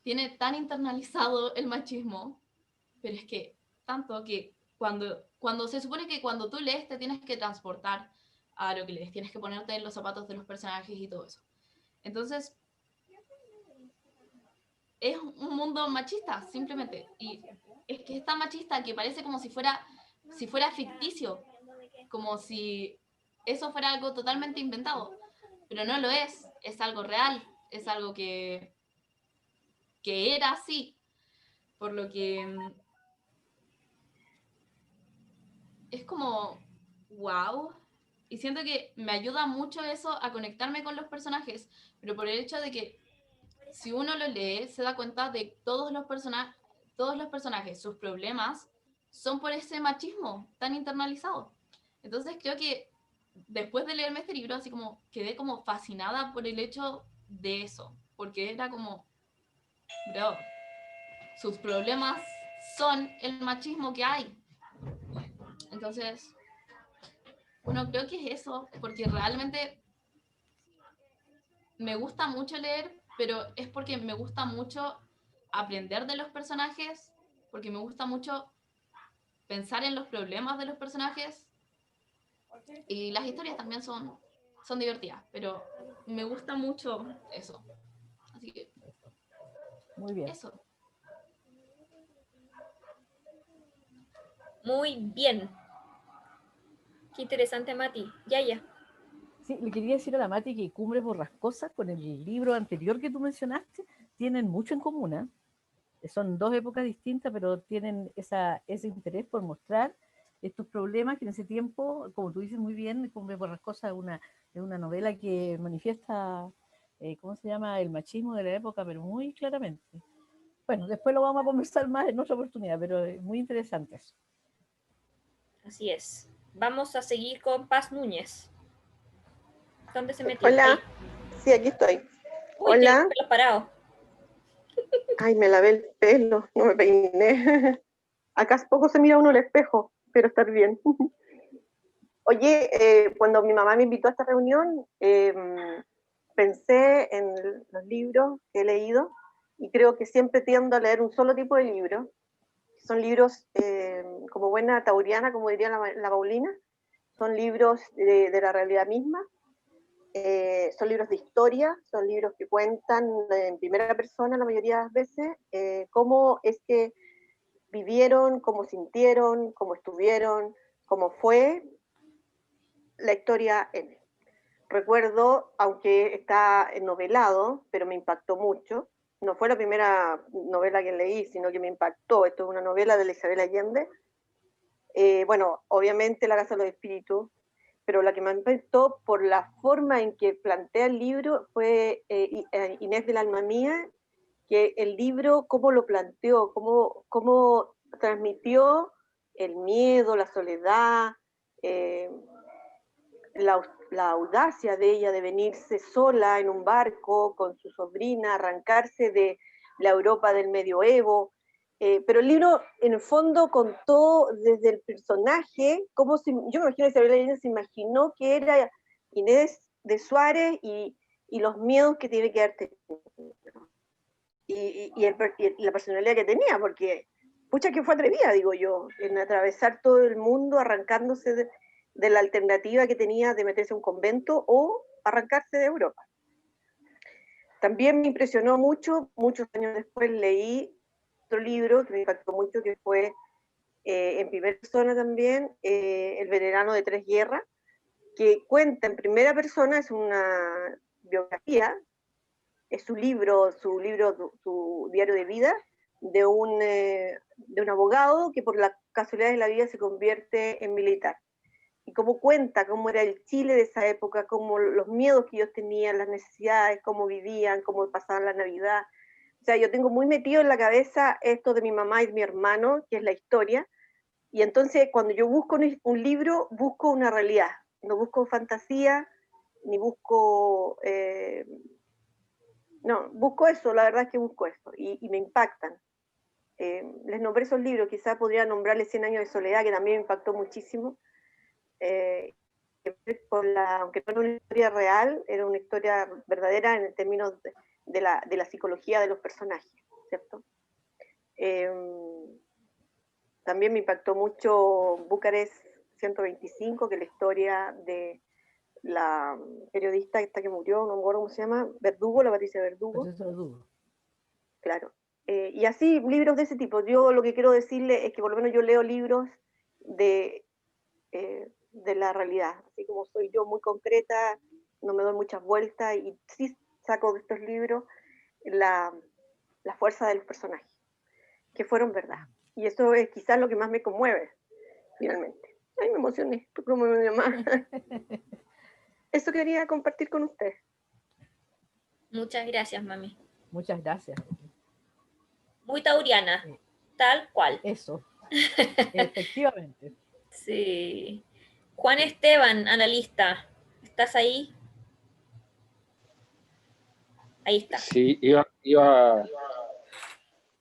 tiene tan internalizado el machismo, pero es que tanto que cuando se supone que cuando tú lees te tienes que transportar a lo que lees, tienes que ponerte en los zapatos de los personajes y todo eso. Entonces, es un mundo machista, simplemente. Y es que es tan machista que parece como si fuera ficticio, como si eso fuera algo totalmente inventado. Pero no lo es algo real, es algo que era así. Por lo que es como, wow. Y siento que me ayuda mucho eso a conectarme con los personajes, pero por el hecho de que si uno lo lee, se da cuenta de todos los personajes, sus problemas, son por ese machismo tan internalizado. Entonces creo que después de leerme este libro, así como quedé como fascinada por el hecho de eso, porque era como, bro, sus problemas son el machismo que hay. Entonces, bueno, creo que es eso, porque realmente me gusta mucho leer, pero es porque me gusta mucho aprender de los personajes, porque me gusta mucho pensar en los problemas de los personajes, y las historias también son divertidas, pero me gusta mucho eso. Así que, Muy bien. eso. Muy bien. Qué interesante, Mati. Ya. Sí, le quería decir a la Mati que Cumbre Borrascosa con el libro anterior que tú mencionaste tienen mucho en común, ¿eh? Son dos épocas distintas, pero tienen ese interés por mostrar estos problemas que en ese tiempo, como tú dices muy bien, Cumbre Borrascosa es una novela que manifiesta, ¿cómo se llama?, el machismo de la época, pero muy claramente. Bueno, después lo vamos a conversar más en otra oportunidad, pero es muy interesante eso. Así es. Vamos a seguir con Paz Núñez. ¿Dónde se metió? Hola, Ahí. sí, aquí estoy. Uy, tiene Hola. los pelos parados. Ay, me lavé el pelo, no me peiné. Acá poco se mira uno al espejo, pero estar bien. Oye, cuando mi mamá me invitó a esta reunión, pensé en los libros que he leído y creo que siempre tiendo a leer un solo tipo de libro. Son libros como buena tauriana, como diría la Paulina, son libros de la realidad misma. Son libros de historia, son libros que cuentan en primera persona la mayoría de las veces cómo es que vivieron, cómo sintieron, cómo estuvieron, cómo fue la historia N. Recuerdo, aunque está novelado, pero me impactó mucho, no fue la primera novela que leí, sino que me impactó. Esto es una novela de Isabel Allende. Bueno, obviamente La Casa de los Espíritus, pero la que me impactó por la forma en que plantea el libro fue Inés del Alma Mía, que el libro, cómo lo planteó, cómo transmitió el miedo, la soledad, la audacia de ella de venirse sola en un barco con su sobrina, arrancarse de la Europa del medioevo. Pero el libro, en el fondo, contó desde el personaje, yo me imagino que Isabel Allende se imaginó que era Inés de Suárez y los miedos que tiene que haber tenido. y la personalidad que tenía, porque pucha que fue atrevida, digo yo, en atravesar todo el mundo, arrancándose de la alternativa que tenía de meterse a un convento o arrancarse de Europa. También me impresionó mucho, muchos años después leí otro libro que me impactó mucho, que fue en primera persona también, El veterano de Tres Guerras, que cuenta en primera persona, es una biografía, es su diario de vida de un abogado que por la casualidad de la vida se convierte en militar. Y cómo cuenta cómo era el Chile de esa época, cómo los miedos que ellos tenían, las necesidades, cómo vivían, cómo pasaban la Navidad. O sea, yo tengo muy metido en la cabeza esto de mi mamá y de mi hermano, que es la historia, y entonces cuando yo busco un libro, busco una realidad, no busco fantasía, ni busco... no, busco eso, la verdad es que busco eso, y me impactan. Les nombré esos libros, quizás podría nombrarles 100 años de soledad, que también me impactó muchísimo, aunque no era una historia real, era una historia verdadera en términos de la psicología de los personajes, ¿cierto? También me impactó mucho Bucarest 125, que es la historia de la periodista esta que murió, no me acuerdo cómo se llama, Verdugo, la Patricia Verdugo. Patricia Verdugo. Claro. Y así, libros de ese tipo. Yo lo que quiero decirle es que por lo menos yo leo libros de la realidad. Así como soy yo muy concreta, no me doy muchas vueltas y sí saco de estos libros la fuerza de los personajes, que fueron verdad. Y eso es quizás lo que más me conmueve, finalmente. Ay, me emocioné, como mi mamá. Eso quería compartir con ustedes. Muchas gracias, mami. Muchas gracias. Muy tauriana, tal cual. Eso, efectivamente. Sí. Juan Esteban, analista, ¿estás ahí? Ahí está. Sí,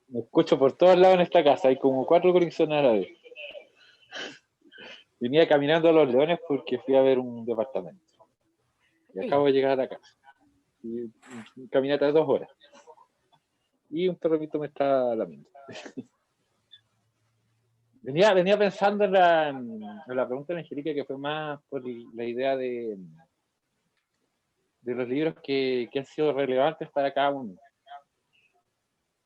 me escucho por todos lados en esta casa, hay como 4 conexiones a la vez. Venía caminando a Los Leones porque fui a ver un departamento. Y acabo de llegar a la casa. Y caminé hasta 2 horas. Y un perrito me está lamiendo. Venía pensando en la pregunta de Angélica, que fue más por la idea de los libros que han sido relevantes para cada uno.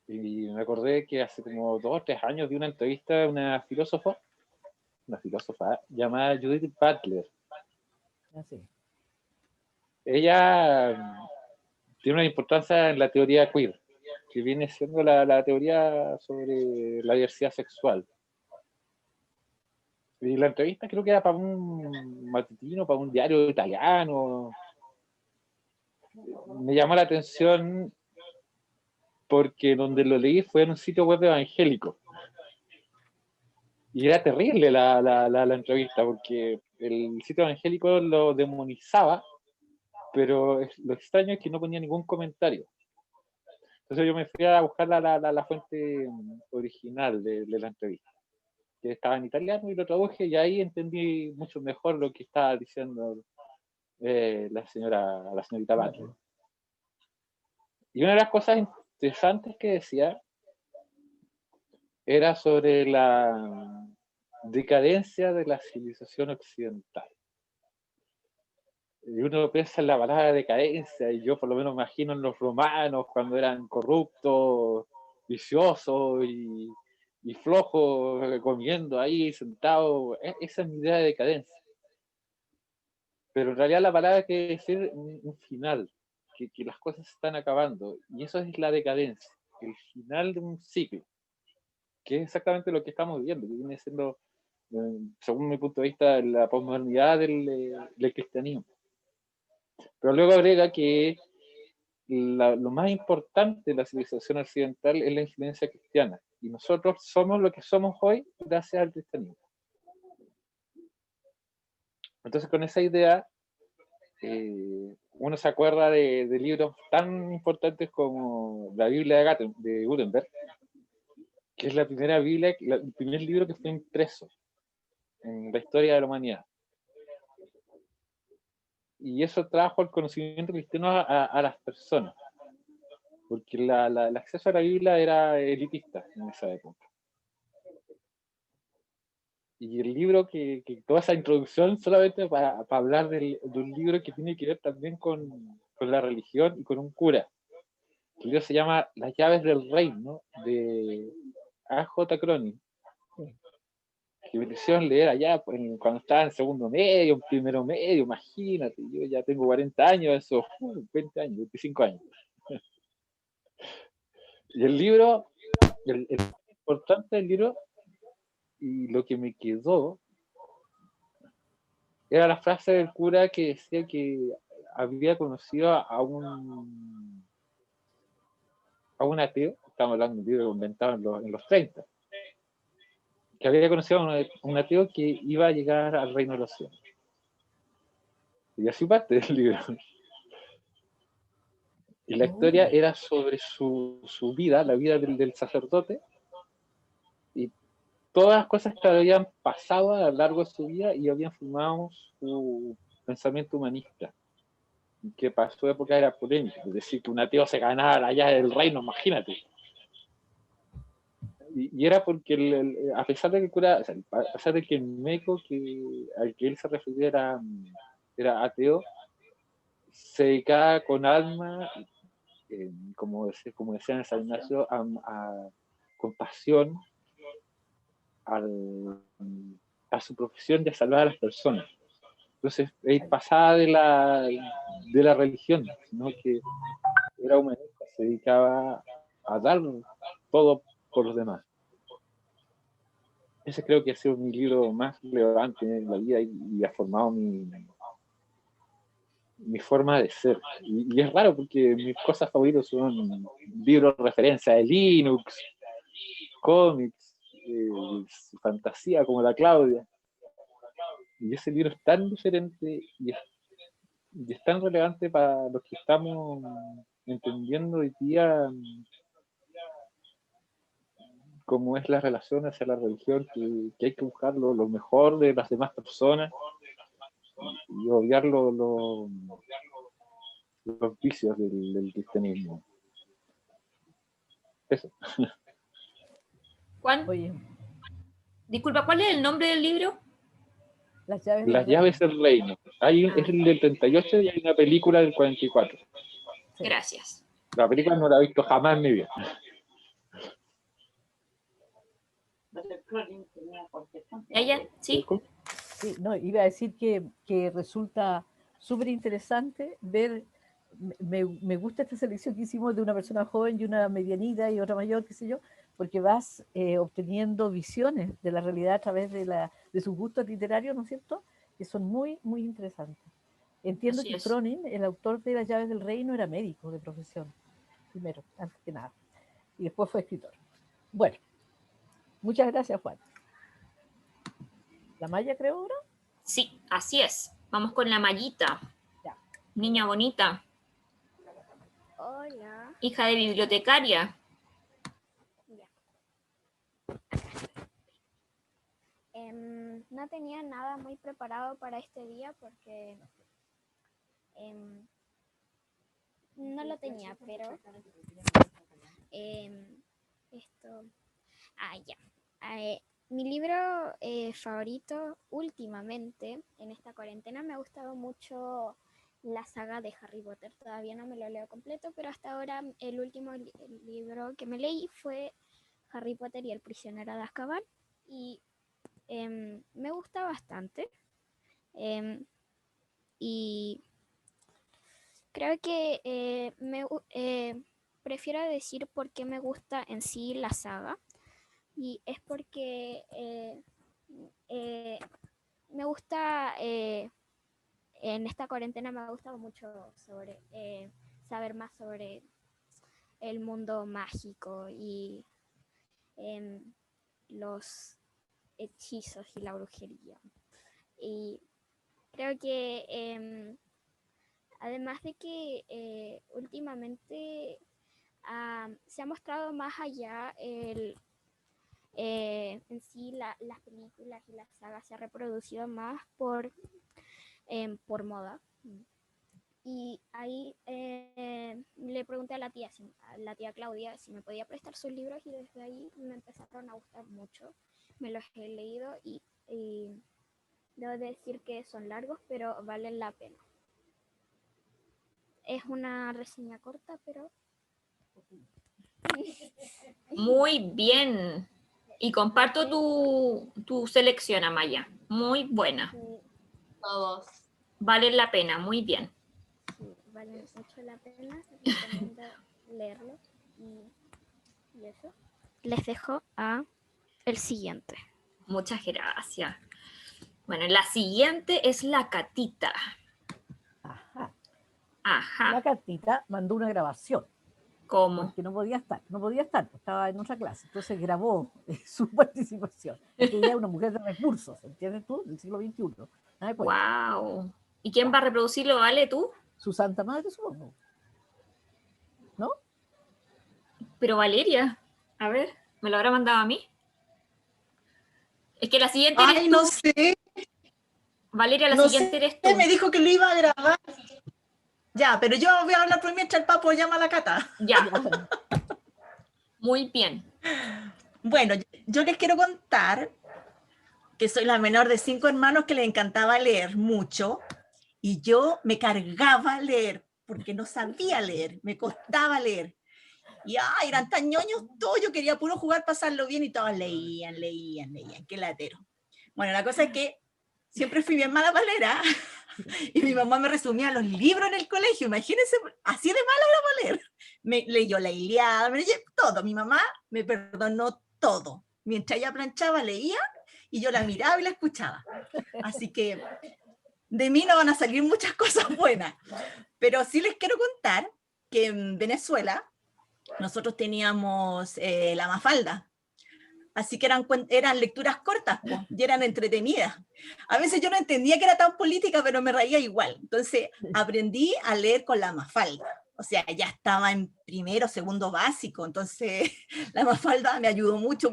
Y me acordé que hace como 2 o 3 años vi una entrevista a una filósofa llamada Judith Butler. Así. Ella tiene una importancia en la teoría queer, que viene siendo la teoría sobre la diversidad sexual. Y la entrevista creo que era para un matutino, para un diario italiano. Me llamó la atención porque donde lo leí fue en un sitio web evangélico. Y era terrible la entrevista, porque el sitio evangélico lo demonizaba, pero lo extraño es que no ponía ningún comentario. Entonces yo me fui a buscar la fuente original de la entrevista, que estaba en italiano, y lo traduje, y ahí entendí mucho mejor lo que estaba diciendo la señorita Butler. Y una de las cosas interesantes que decía era sobre la decadencia de la civilización occidental. Y uno piensa en la palabra decadencia, y yo por lo menos imagino en los romanos cuando eran corruptos, viciosos y flojos, comiendo ahí sentados. Esa es mi idea de decadencia. Pero en realidad la palabra quiere decir un final, que las cosas se están acabando, y eso es la decadencia, el final de un ciclo, que es exactamente lo que estamos viviendo, que viene siendo, según mi punto de vista, la posmodernidad del cristianismo. Pero luego agrega que lo más importante de la civilización occidental es la influencia cristiana, y nosotros somos lo que somos hoy gracias al cristianismo. Entonces, con esa idea, uno se acuerda de libros tan importantes como la Biblia de Gutenberg, que es la primera Biblia, el primer libro que fue impreso en la historia de la humanidad. Y eso trajo el conocimiento cristiano a las personas. porque el acceso a la Biblia era elitista en esa época. Y el libro toda esa introducción solamente para hablar de un libro que tiene que ver también con la religión y con un cura. El libro se llama Las llaves del reino, de A.J. Cronin, que me hicieron leer allá cuando estaba en segundo medio, en primero medio, imagínate, yo ya tengo 40 años, eso, 20 años, 25 años. Y el libro, el importante del libro, y lo que me quedó, era la frase del cura que decía que había conocido a un ateo, estamos hablando de un libro inventado en los 30, que había conocido a un ateo que iba a llegar al reino de los cielos. Y así parte del libro. Y la historia era sobre su vida, la vida del sacerdote, y todas las cosas que habían pasado a lo largo de su vida y habían formado su pensamiento humanista. Que para su época era polémico, es decir, que un ateo se ganara allá del reino, imagínate. Y era porque, a pesar de que el cura, o sea, a pesar de que el médico al que él se refería era ateo, se dedicaba con alma, como decía en San Ignacio, con pasión a su profesión de salvar a las personas. Entonces, él pasaba de la religión, sino que era humanista, se dedicaba a dar todo por los demás. Ese creo que ha sido mi libro más relevante en la vida y ha formado mi forma de ser. Y es raro porque mis cosas favoritas son libros de referencia de Linux, cómics, fantasía como la Claudia. Y ese libro es tan diferente y es tan relevante para los que estamos entendiendo hoy día cómo es la relación hacia la religión, que hay que buscar lo mejor de las demás personas y obviar los vicios del cristianismo. Eso. Juan, Oye, disculpa, ¿cuál es el nombre del libro? las llaves Las del llaves del reino. Es el del 38 y hay una película del 44. Sí. Gracias. La película no la he visto jamás en mi vida. ¿Ella? ¿Sí? Sí, no, iba a decir que resulta súper interesante ver, me gusta esta selección que hicimos de una persona joven y una medianita y otra mayor, qué sé yo, porque vas obteniendo visiones de la realidad a través de sus gustos literarios, ¿no es cierto?, que son muy, muy interesantes. Entiendo Así que es. Cronin, el autor de Las llaves del reino, era médico de profesión, primero, antes que nada, y después fue escritor. Bueno, muchas gracias, Juan. ¿La Maya creo ahora? Sí, así es. Vamos con la Mayita. Ya. Niña bonita. Hola. Hija de bibliotecaria. Ya. No tenía nada muy preparado para este día porque no lo tenía, pero esto... ya. Mi libro favorito últimamente en esta cuarentena me ha gustado mucho la saga de Harry Potter. Todavía no me lo leo completo, pero hasta ahora el último libro que me leí fue Harry Potter y el prisionero de Azkaban y me gusta bastante y creo que prefiero decir por qué me gusta en sí la saga. Y es porque me gusta, en esta cuarentena me ha gustado mucho saber más sobre el mundo mágico y los hechizos y la brujería. Y creo que además de que últimamente se ha mostrado más allá en sí las películas y las sagas se ha reproducido más por moda. Y ahí le pregunté a la tía Claudia, si me podía prestar sus libros y desde ahí me empezaron a gustar mucho. Me los he leído y debo decir que son largos, pero valen la pena. Es una reseña corta, pero... Muy bien. Y comparto tu selección, Amaya. Muy buena. Todos. Valen la pena, muy bien. Sí, vale mucho la pena. Recomiendo leerlos. Y eso. Les dejo a el siguiente. Muchas gracias. Bueno, la siguiente es la Catita. Ajá. Ajá. La Catita mandó una grabación. ¿Cómo? Porque no podía estar, estaba en otra clase. Entonces grabó su participación. Porque ella es una mujer de recursos, ¿entiendes tú? Del siglo XXI. ¡Wow! ¿Y quién va a reproducirlo, Ale, tú? Su santa madre, supongo. ¿No? Pero Valeria, a ver, ¿me lo habrá mandado a mí? Es que la siguiente eres Ay, tú. no sé. Valeria, la No siguiente sé, eres tú. me dijo que lo iba a grabar. Ya, pero yo voy a hablar por mientras el papo llama a la Cata. Ya. Muy bien. Bueno, yo les quiero contar que soy la menor de 5 hermanos que les encantaba leer mucho y yo me cargaba a leer porque no sabía leer, me costaba leer. Y eran tan ñoños todos, yo quería puro jugar, pasarlo bien y todos leían, qué latero. Bueno, la cosa es que siempre fui bien mala para leer, y mi mamá me resumía los libros en el colegio, imagínense, así de mala era para leer. Leyó la Ilíada, me leyó todo, mi mamá me perdonó todo. Mientras ella planchaba, leía, y yo la miraba y la escuchaba. Así que de mí no van a salir muchas cosas buenas, pero sí les quiero contar que en Venezuela nosotros teníamos la Mafalda, así que eran lecturas cortas y eran entretenidas. A veces yo no entendía que era tan política, pero me reía igual. Entonces aprendí a leer con la Mafalda. O sea, ya estaba en primero, segundo básico, entonces la Mafalda me ayudó mucho.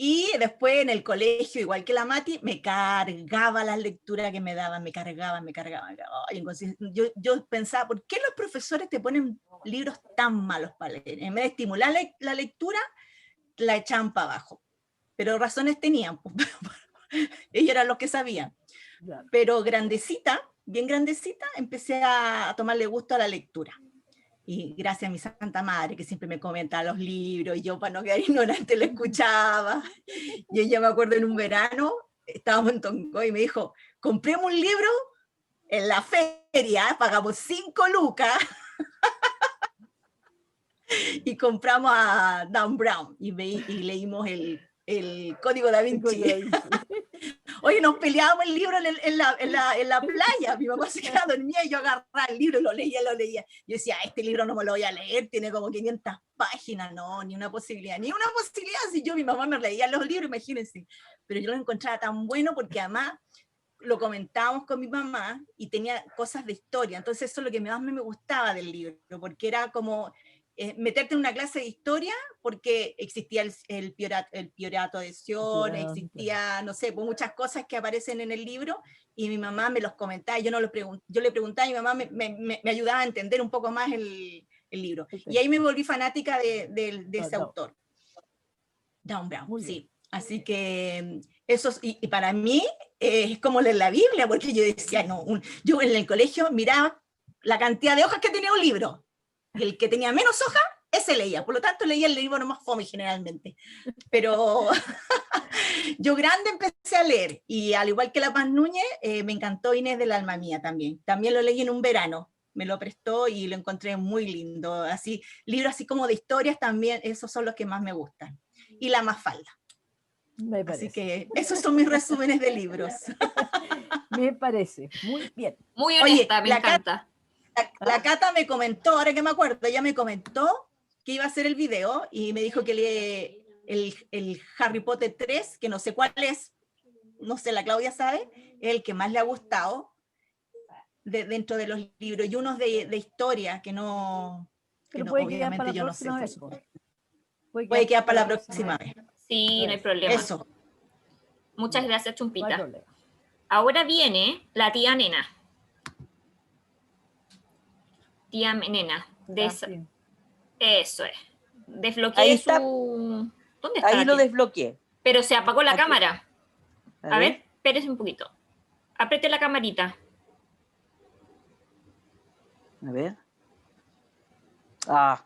Y después en el colegio, igual que la Mati, me cargaba las lecturas que me daban, me cargaban. Entonces, yo pensaba, ¿por qué los profesores te ponen libros tan malos para leer? En vez de estimular la lectura, la echaban para abajo. Pero razones tenían, ellos eran los que sabían. Pero bien grandecita, empecé a tomarle gusto a la lectura. Y gracias a mi santa madre, que siempre me comentaba los libros, y yo para no quedar ignorante lo escuchaba. Y ella, me acuerdo, en un verano, estábamos en Tongoy, y me dijo, compremos un libro en la feria, pagamos 5 lucas, y compramos a Dan Brown, y leímos el Código Da Vinci. Oye, nos peleábamos el libro en la playa, mi mamá se quedaba dormida y yo agarraba el libro y lo leía. Yo decía, este libro no me lo voy a leer, tiene como 500 páginas, no, ni una posibilidad, si mi mamá me leía los libros, imagínense. Pero yo lo encontraba tan bueno porque además lo comentábamos con mi mamá y tenía cosas de historia, entonces eso es lo que más me gustaba del libro, porque era como meterte en una clase de historia, porque existía el priorato de Sion, existía, no sé, pues muchas cosas que aparecen en el libro, y mi mamá me los comentaba, y yo le preguntaba, y mi mamá me ayudaba a entender un poco más el libro. Y ahí me volví fanática de ese autor. Dan Brown, sí. Así que eso, y para mí es como leer la Biblia, porque yo decía, yo en el colegio miraba la cantidad de hojas que tenía un libro, y el que tenía menos hojas, ese leía. Por lo tanto, leía el libro más fome generalmente. Pero yo grande empecé a leer, y al igual que La Paz Núñez, me encantó Inés del Alma Mía también. También lo leí en un verano, me lo prestó y lo encontré muy lindo. Así, libros así como de historias también, esos son los que más me gustan. Y La Mafalda. Así que esos son mis resúmenes de libros. Me parece, muy bien. Muy honesta, me encanta. La Cata me comentó, ahora que me acuerdo, ella me comentó que iba a hacer el video y me dijo que lee el Harry Potter 3, que no sé cuál es, no sé, la Claudia sabe, es el que más le ha gustado dentro de los libros, y unos de historia que obviamente yo no sé. Puede quedar para la próxima vez. Sí, no hay problema. Eso. Muchas gracias, Chumpita. No hay problema. Ahora viene la tía Nena. Tía Nena. Sí. Eso es. Desbloqueé Ahí está. su... ¿Dónde está Ahí la lo tía? desbloqueé. Pero se apagó la Aquí. cámara. A ver, ver. espérese un poquito. Apriete la camarita. A ver. Ah,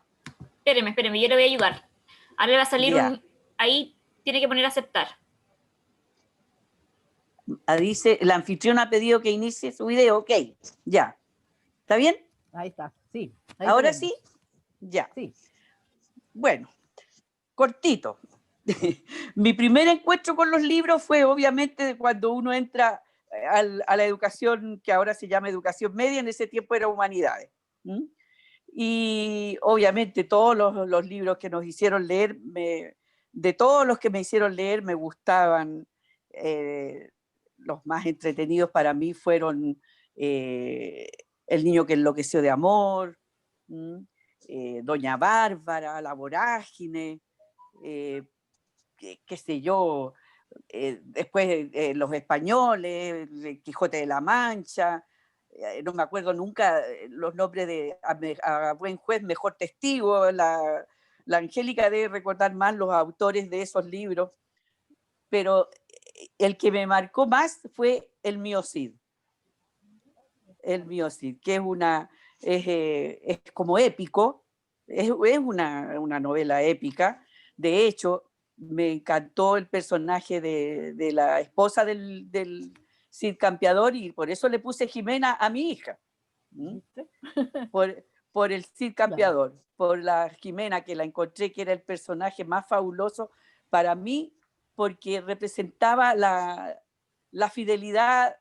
Espéreme, yo le voy a ayudar. Ahora le va a salir ya. un... Ahí tiene que poner aceptar. Dice, la anfitriona ha pedido que inicie su video. Ok, ya. ¿Está bien? Ahí está, sí. Ahí ¿Ahora tenemos. sí? Ya. Sí. Bueno, cortito. Mi primer encuentro con los libros fue obviamente cuando uno entra a la educación que ahora se llama educación media, en ese tiempo era humanidades. ¿Mm? Y obviamente todos los libros que nos hicieron leer, de todos los que me hicieron leer me gustaban. Los más entretenidos para mí fueron El niño que enloqueció de amor, Doña Bárbara, La Vorágine, qué sé yo, después Los españoles, El Quijote de la Mancha, no me acuerdo nunca los nombres de a buen juez, mejor testigo, la Angélica debe recordar más los autores de esos libros, pero el que me marcó más fue El mío Cid. El mío Cid, que es como épico, es una novela épica. De hecho, me encantó el personaje de la esposa del Cid Campeador y por eso le puse Jimena a mi hija. Por el Cid Campeador, por la Jimena, que la encontré que era el personaje más fabuloso para mí, porque representaba la fidelidad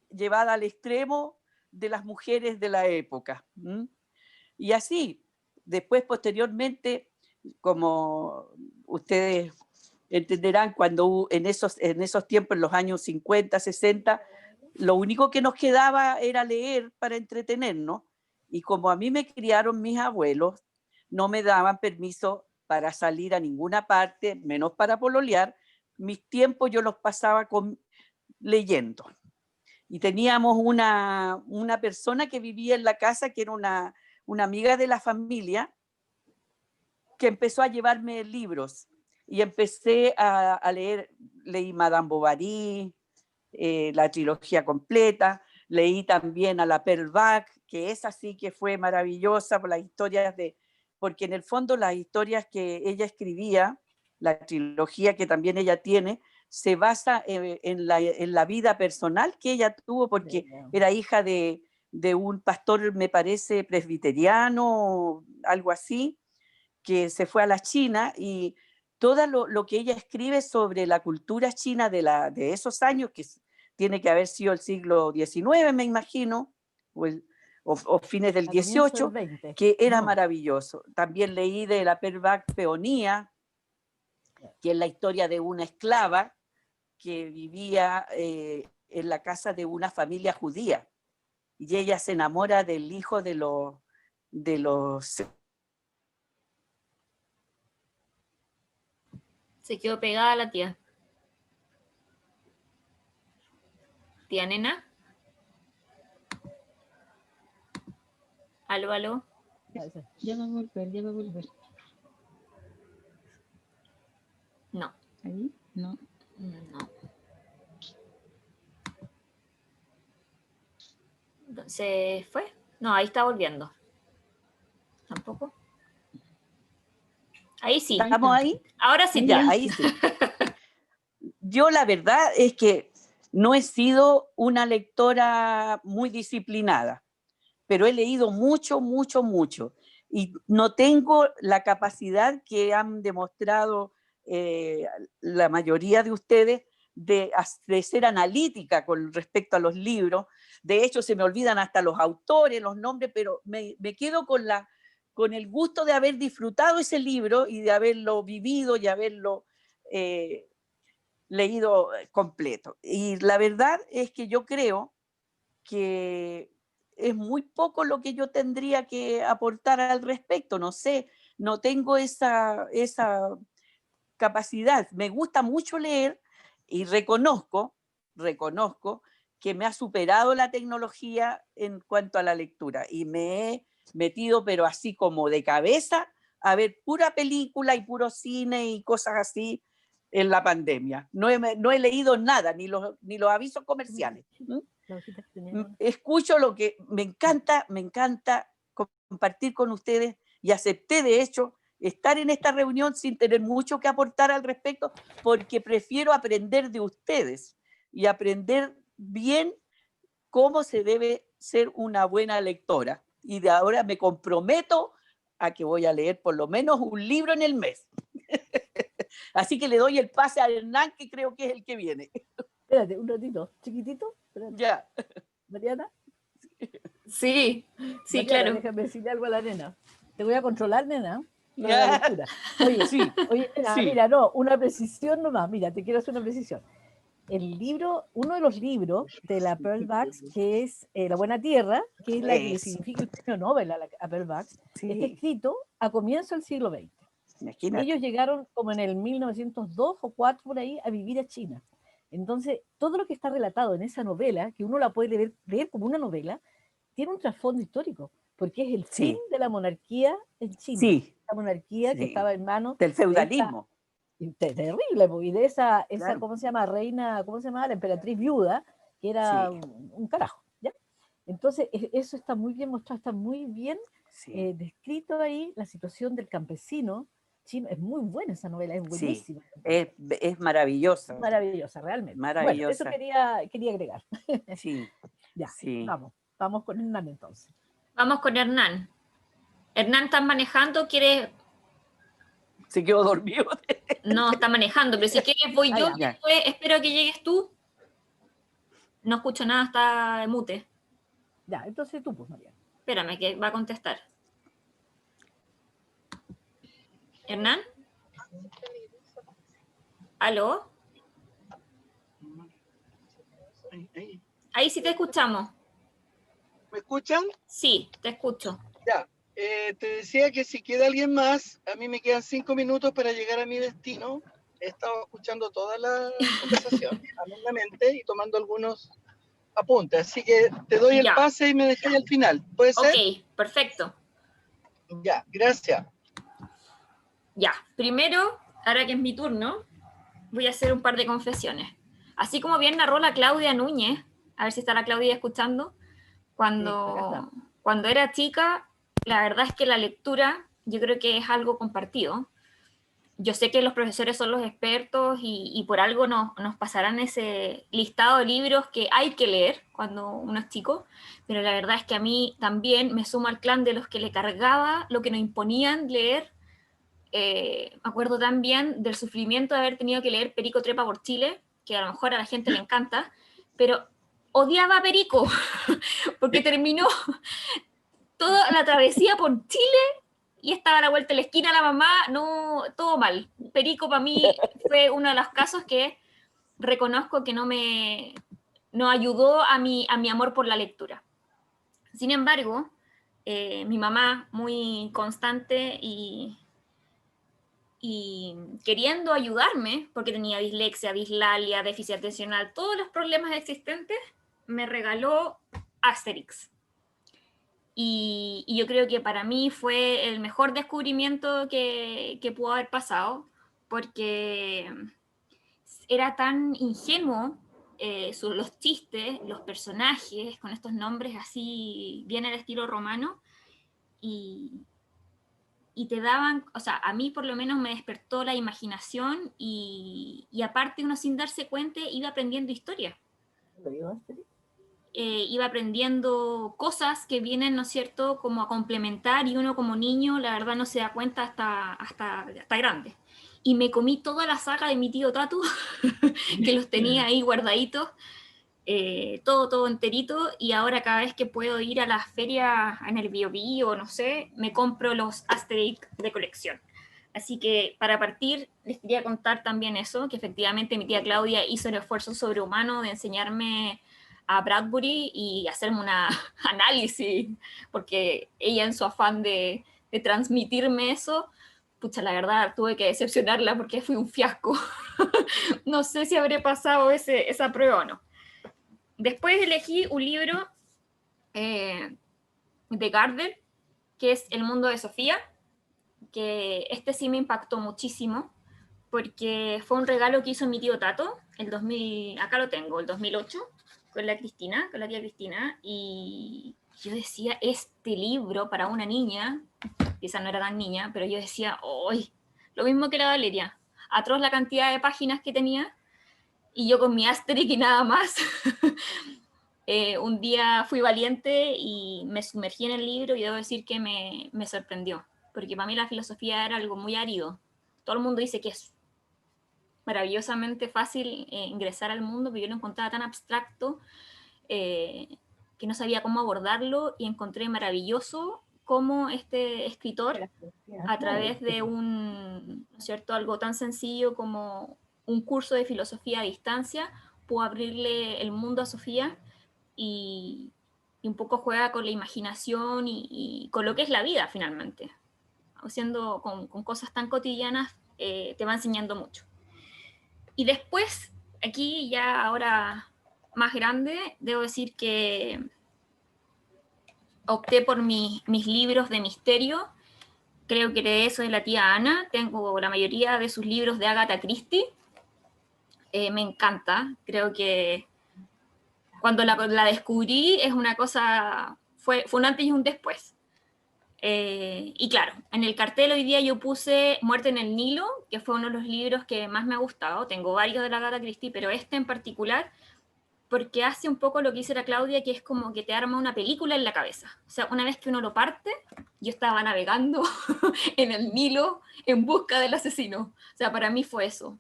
llevada al extremo de las mujeres de la época. Y así, después, posteriormente, como ustedes entenderán, cuando en esos tiempos, en los años 50, 60, lo único que nos quedaba era leer para entretenernos, y como a mí me criaron mis abuelos, no me daban permiso para salir a ninguna parte, menos para pololear. Mis tiempos yo los pasaba leyendo. Y teníamos una persona que vivía en la casa, que era una amiga de la familia, que empezó a llevarme libros. Y empecé a leer, leí Madame Bovary, la trilogía completa, leí también a la Pearl Bach, que esa sí que fue maravillosa por las historias porque en el fondo las historias que ella escribía, la trilogía que también ella tiene, se basa en la vida personal que ella tuvo, porque era hija de un pastor, me parece, presbiteriano, algo así, que se fue a la China, y todo lo que ella escribe sobre la cultura china de esos años, que tiene que haber sido el siglo XIX, me imagino, o fines del XVIII, que era maravilloso. También leí de la Pearl Bach Peonía, que es la historia de una esclava que vivía en la casa de una familia judía, y ella se enamora del hijo de los... Se quedó pegada la tía. Tía Nena. Aló, aló. Ya va a volver. No. ¿Ahí? No. No. ¿Se fue? No, ahí está volviendo. ¿Tampoco? Ahí sí. ¿Estamos ahí? Ahora sí. Ya, ahí sí. Yo la verdad es que no he sido una lectora muy disciplinada, pero he leído mucho, mucho, mucho. Y no tengo la capacidad que han demostrado la mayoría de ustedes de ser analítica con respecto a los libros. De hecho, se me olvidan hasta los autores, los nombres, pero me quedo con el gusto de haber disfrutado ese libro y de haberlo vivido y haberlo leído completo. Y la verdad es que yo creo que es muy poco lo que yo tendría que aportar al respecto. No sé, no tengo esa capacidad. Me gusta mucho leer y reconozco que me ha superado la tecnología en cuanto a la lectura, y me he metido, pero así como de cabeza, a ver pura película y puro cine y cosas así en la pandemia. No he leído nada, ni los avisos comerciales. Escucho lo que me encanta compartir con ustedes y acepté, de hecho, estar en esta reunión sin tener mucho que aportar al respecto, porque prefiero aprender de ustedes y aprender bien cómo se debe ser una buena lectora. Y de ahora me comprometo a que voy a leer por lo menos un libro en el mes. Así que le doy el pase a Hernán, que creo que es el que viene. Espérate, un ratito, chiquitito. Espérate. Ya. Mariana. Sí, sí, Mariana, claro. déjame decirle algo a la nena. Te voy a controlar, nena. Para Ya. la lectura. Oye, Sí, oye, nena, sí. mira, no, una precisión nomás. Mira, te quiero hacer una precisión. El libro, uno de los libros de la Pearl Bugs, que es La Buena Tierra, que es la que le Eso. significa el premio Nobel a Pearl Bugs, Sí. está escrito a comienzos del siglo XX. Imagínate. Ellos llegaron como en el 1902 o 4 por ahí a vivir a China. Entonces, todo lo que está relatado en esa novela, que uno la puede leer como una novela, tiene un trasfondo histórico, porque es el Sí. fin de la monarquía en China. Sí. La monarquía que Sí. estaba en manos Del feudalismo. terrible, y de esa Claro. ¿cómo se llama? Reina, ¿cómo se llama? La emperatriz viuda, que era Sí. un carajo, ¿ya? Entonces, eso está muy bien mostrado, está muy bien Sí. descrito ahí, la situación del campesino chino. Es muy buena esa novela, es Sí. buenísima. Es maravillosa. Maravillosa, realmente. Bueno, eso Maravillosa. quería agregar. Sí. Ya, Sí. vamos con Hernán entonces. Vamos con Hernán. Hernán, ¿estás manejando? ¿Quieres? Se quedó dormido. No, está manejando, pero si quieres voy yo. ya. Después espero a que llegues tú. No escucho nada, está mute. Ya, entonces tú, pues, María. Espérame, que va a contestar. ¿Hernán? ¿Aló? Ahí sí te escuchamos. ¿Me escuchan? Sí, te escucho. Ya. Te decía que si queda alguien más, a mí me quedan 5 minutos para llegar a mi destino. He estado escuchando toda la conversación atentamente y tomando algunos apuntes. Así que te doy el Ya. pase y me dejáis al final. ¿Puede ser? Ok, perfecto. Ya, gracias. Ya, primero, ahora que es mi turno, voy a hacer un par de confesiones. Así como bien narró la Claudia Núñez, a ver si está la Claudia escuchando, cuando era chica, la verdad es que la lectura yo creo que es algo compartido. Yo sé que los profesores son los expertos y por algo nos pasarán ese listado de libros que hay que leer cuando uno es chico, pero la verdad es que a mí también me sumo al clan de los que le cargaba lo que nos imponían leer. Me acuerdo también del sufrimiento de haber tenido que leer Perico Trepa por Chile, que a lo mejor a la gente le encanta, pero odiaba a Perico, porque terminó toda la travesía por Chile y estaba a la vuelta de la esquina la mamá, no, todo mal. Perico para mí fue uno de los casos que reconozco que no ayudó a mi amor por la lectura. Sin embargo, mi mamá, muy constante y queriendo ayudarme, porque tenía dislexia, dislalia, déficit atencional, todos los problemas existentes, me regaló Asterix. Y yo creo que para mí fue el mejor descubrimiento que pudo haber pasado, porque era tan ingenuo, los chistes, los personajes, con estos nombres así, bien al estilo romano, y te daban, o sea, a mí por lo menos me despertó la imaginación y aparte uno sin darse cuenta iba aprendiendo historia. Iba aprendiendo cosas que vienen, ¿no es cierto?, como a complementar y uno como niño la verdad no se da cuenta hasta grande. Y me comí toda la saga de mi tío Tatu, que los tenía ahí guardaditos, todo enterito, y ahora cada vez que puedo ir a las ferias en el Biobío, no sé, me compro los Asterix de colección. Así que para partir les quería contar también eso, que efectivamente mi tía Claudia hizo el esfuerzo sobrehumano de enseñarme a Bradbury y hacerme un análisis, porque ella en su afán de transmitirme eso, pucha, la verdad tuve que decepcionarla porque fui un fiasco. No sé si habré pasado esa prueba o no. Después elegí un libro de Gardner, que es El mundo de Sofía, que este sí me impactó muchísimo, porque fue un regalo que hizo mi tío Tato, el 2000, acá lo tengo, el 2008, con la Cristina, con la tía Cristina, y yo decía, este libro para una niña, quizá no era tan niña, pero yo decía, ¡ay! Lo mismo que la Valeria, atroz la cantidad de páginas que tenía, y yo con mi Asterix y nada más. Un día fui valiente y me sumergí en el libro y debo decir que me sorprendió, porque para mí la filosofía era algo muy árido. Todo el mundo dice que es maravillosamente fácil ingresar al mundo, pero yo lo encontraba tan abstracto que no sabía cómo abordarlo, y encontré maravilloso cómo este escritor, a través de un, ¿no es cierto?, algo tan sencillo como un curso de filosofía a distancia, pudo abrirle el mundo a Sofía y un poco juega con la imaginación y con lo que es la vida finalmente. Haciendo con cosas tan cotidianas, te va enseñando mucho. Y después, aquí ya ahora más grande, debo decir que opté por mis libros de misterio. Creo que de eso es la tía Ana. Tengo la mayoría de sus libros de Agatha Christie. Me encanta. Creo que cuando la descubrí es una cosa, fue un antes y un después. Y claro, en el cartel hoy día yo puse Muerte en el Nilo, que fue uno de los libros que más me ha gustado. Tengo varios de la Agatha Christie, pero este en particular, porque hace un poco lo que hizo la Claudia, que es como que te arma una película en la cabeza. O sea, una vez que uno lo parte, yo estaba navegando en el Nilo en busca del asesino. O sea, para mí fue eso.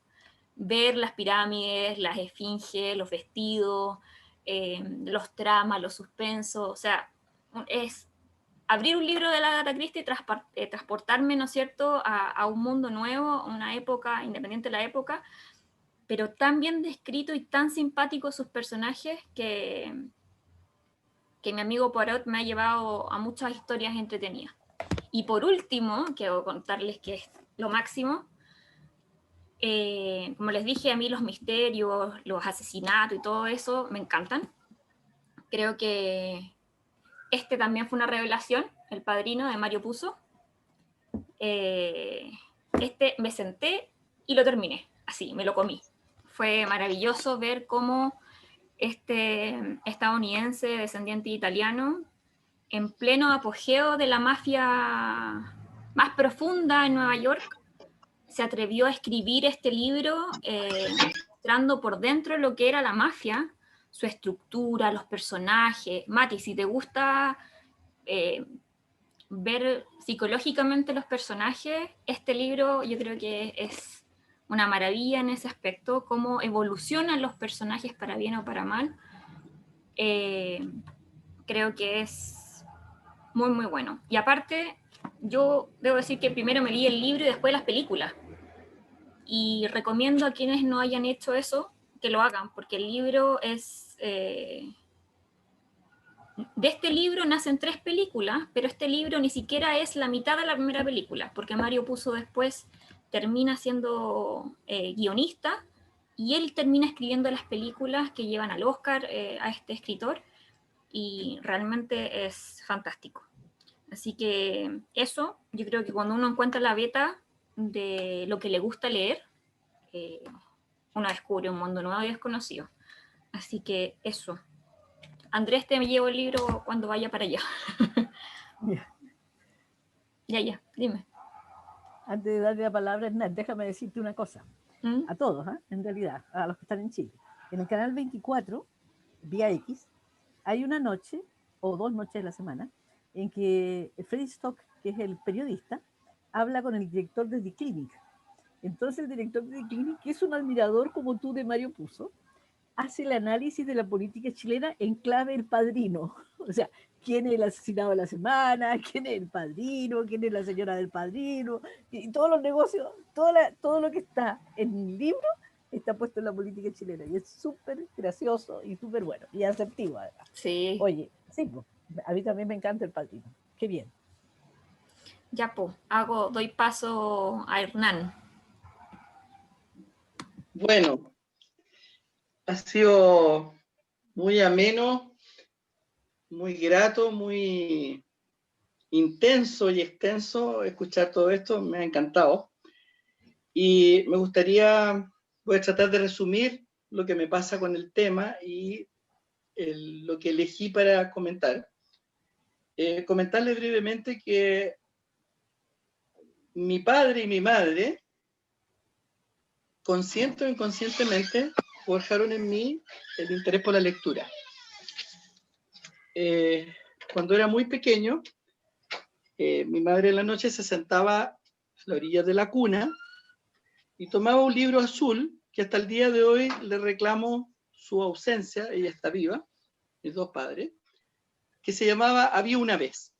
Ver las pirámides, las esfinges, los vestidos, los tramas, los suspensos. O sea, es abrir un libro de la Agatha Christie y transportarme, ¿no es cierto?, a un mundo nuevo, una época, independiente de la época, pero tan bien descrito y tan simpático sus personajes que mi amigo Poirot me ha llevado a muchas historias entretenidas. Y por último, quiero contarles que es lo máximo, como les dije, a mí los misterios, los asesinatos y todo eso me encantan. Creo que este también fue una revelación, El Padrino, de Mario Puzo. Este me senté y lo terminé, así, me lo comí. Fue maravilloso ver cómo este estadounidense descendiente italiano, en pleno apogeo de la mafia más profunda en Nueva York, se atrevió a escribir este libro mostrando por dentro lo que era la mafia, su estructura, los personajes. Mati, si te gusta ver psicológicamente los personajes, este libro yo creo que es una maravilla en ese aspecto, cómo evolucionan los personajes para bien o para mal. Creo que es muy, muy bueno. Y aparte, yo debo decir que primero me leí el libro y después las películas. Y recomiendo a quienes no hayan hecho eso que lo hagan, porque el libro es... de este libro nacen 3 películas, pero este libro ni siquiera es la mitad de la primera película, porque Mario Puzo después termina siendo guionista y él termina escribiendo las películas que llevan al Oscar a este escritor, y realmente es fantástico. Así que eso, yo creo que cuando uno encuentra la beta de lo que le gusta leer, uno descubre un mundo nuevo y desconocido. Así que eso. Andrés, te me llevo el libro cuando vaya para allá. Ya, dime. Antes de darle la palabra a Hernán, déjame decirte una cosa. A todos, en realidad, a los que están en Chile. En el canal 24, vía X, hay una noche, o 2 noches de la semana, en que Freddy Stock, que es el periodista, habla con el director de The Clinic. Entonces el director de The Clinic, que es un admirador como tú de Mario Puzo, hace el análisis de la política chilena en clave El Padrino. O sea, quién es el asesinado de la semana, quién es el padrino, quién es la señora del padrino, y todos los negocios, todo lo que está en el libro está puesto en la política chilena. Y es súper gracioso y súper bueno. Y asertivo, además. Sí. Oye, sí, pues, a mí también me encanta El Padrino. Qué bien. Ya, pues, doy paso a Hernán. Bueno, ha sido muy ameno, muy grato, muy intenso y extenso escuchar todo esto, me ha encantado. Y me gustaría, voy a tratar de resumir lo que me pasa con el tema y lo que elegí para comentar. Comentarles brevemente que mi padre y mi madre, consciente o inconscientemente, forjaron en mí el interés por la lectura. Cuando era muy pequeño, mi madre en la noche se sentaba a la orilla de la cuna y tomaba un libro azul, que hasta el día de hoy le reclamo su ausencia, ella está viva, mis dos padres, que se llamaba Había una vez.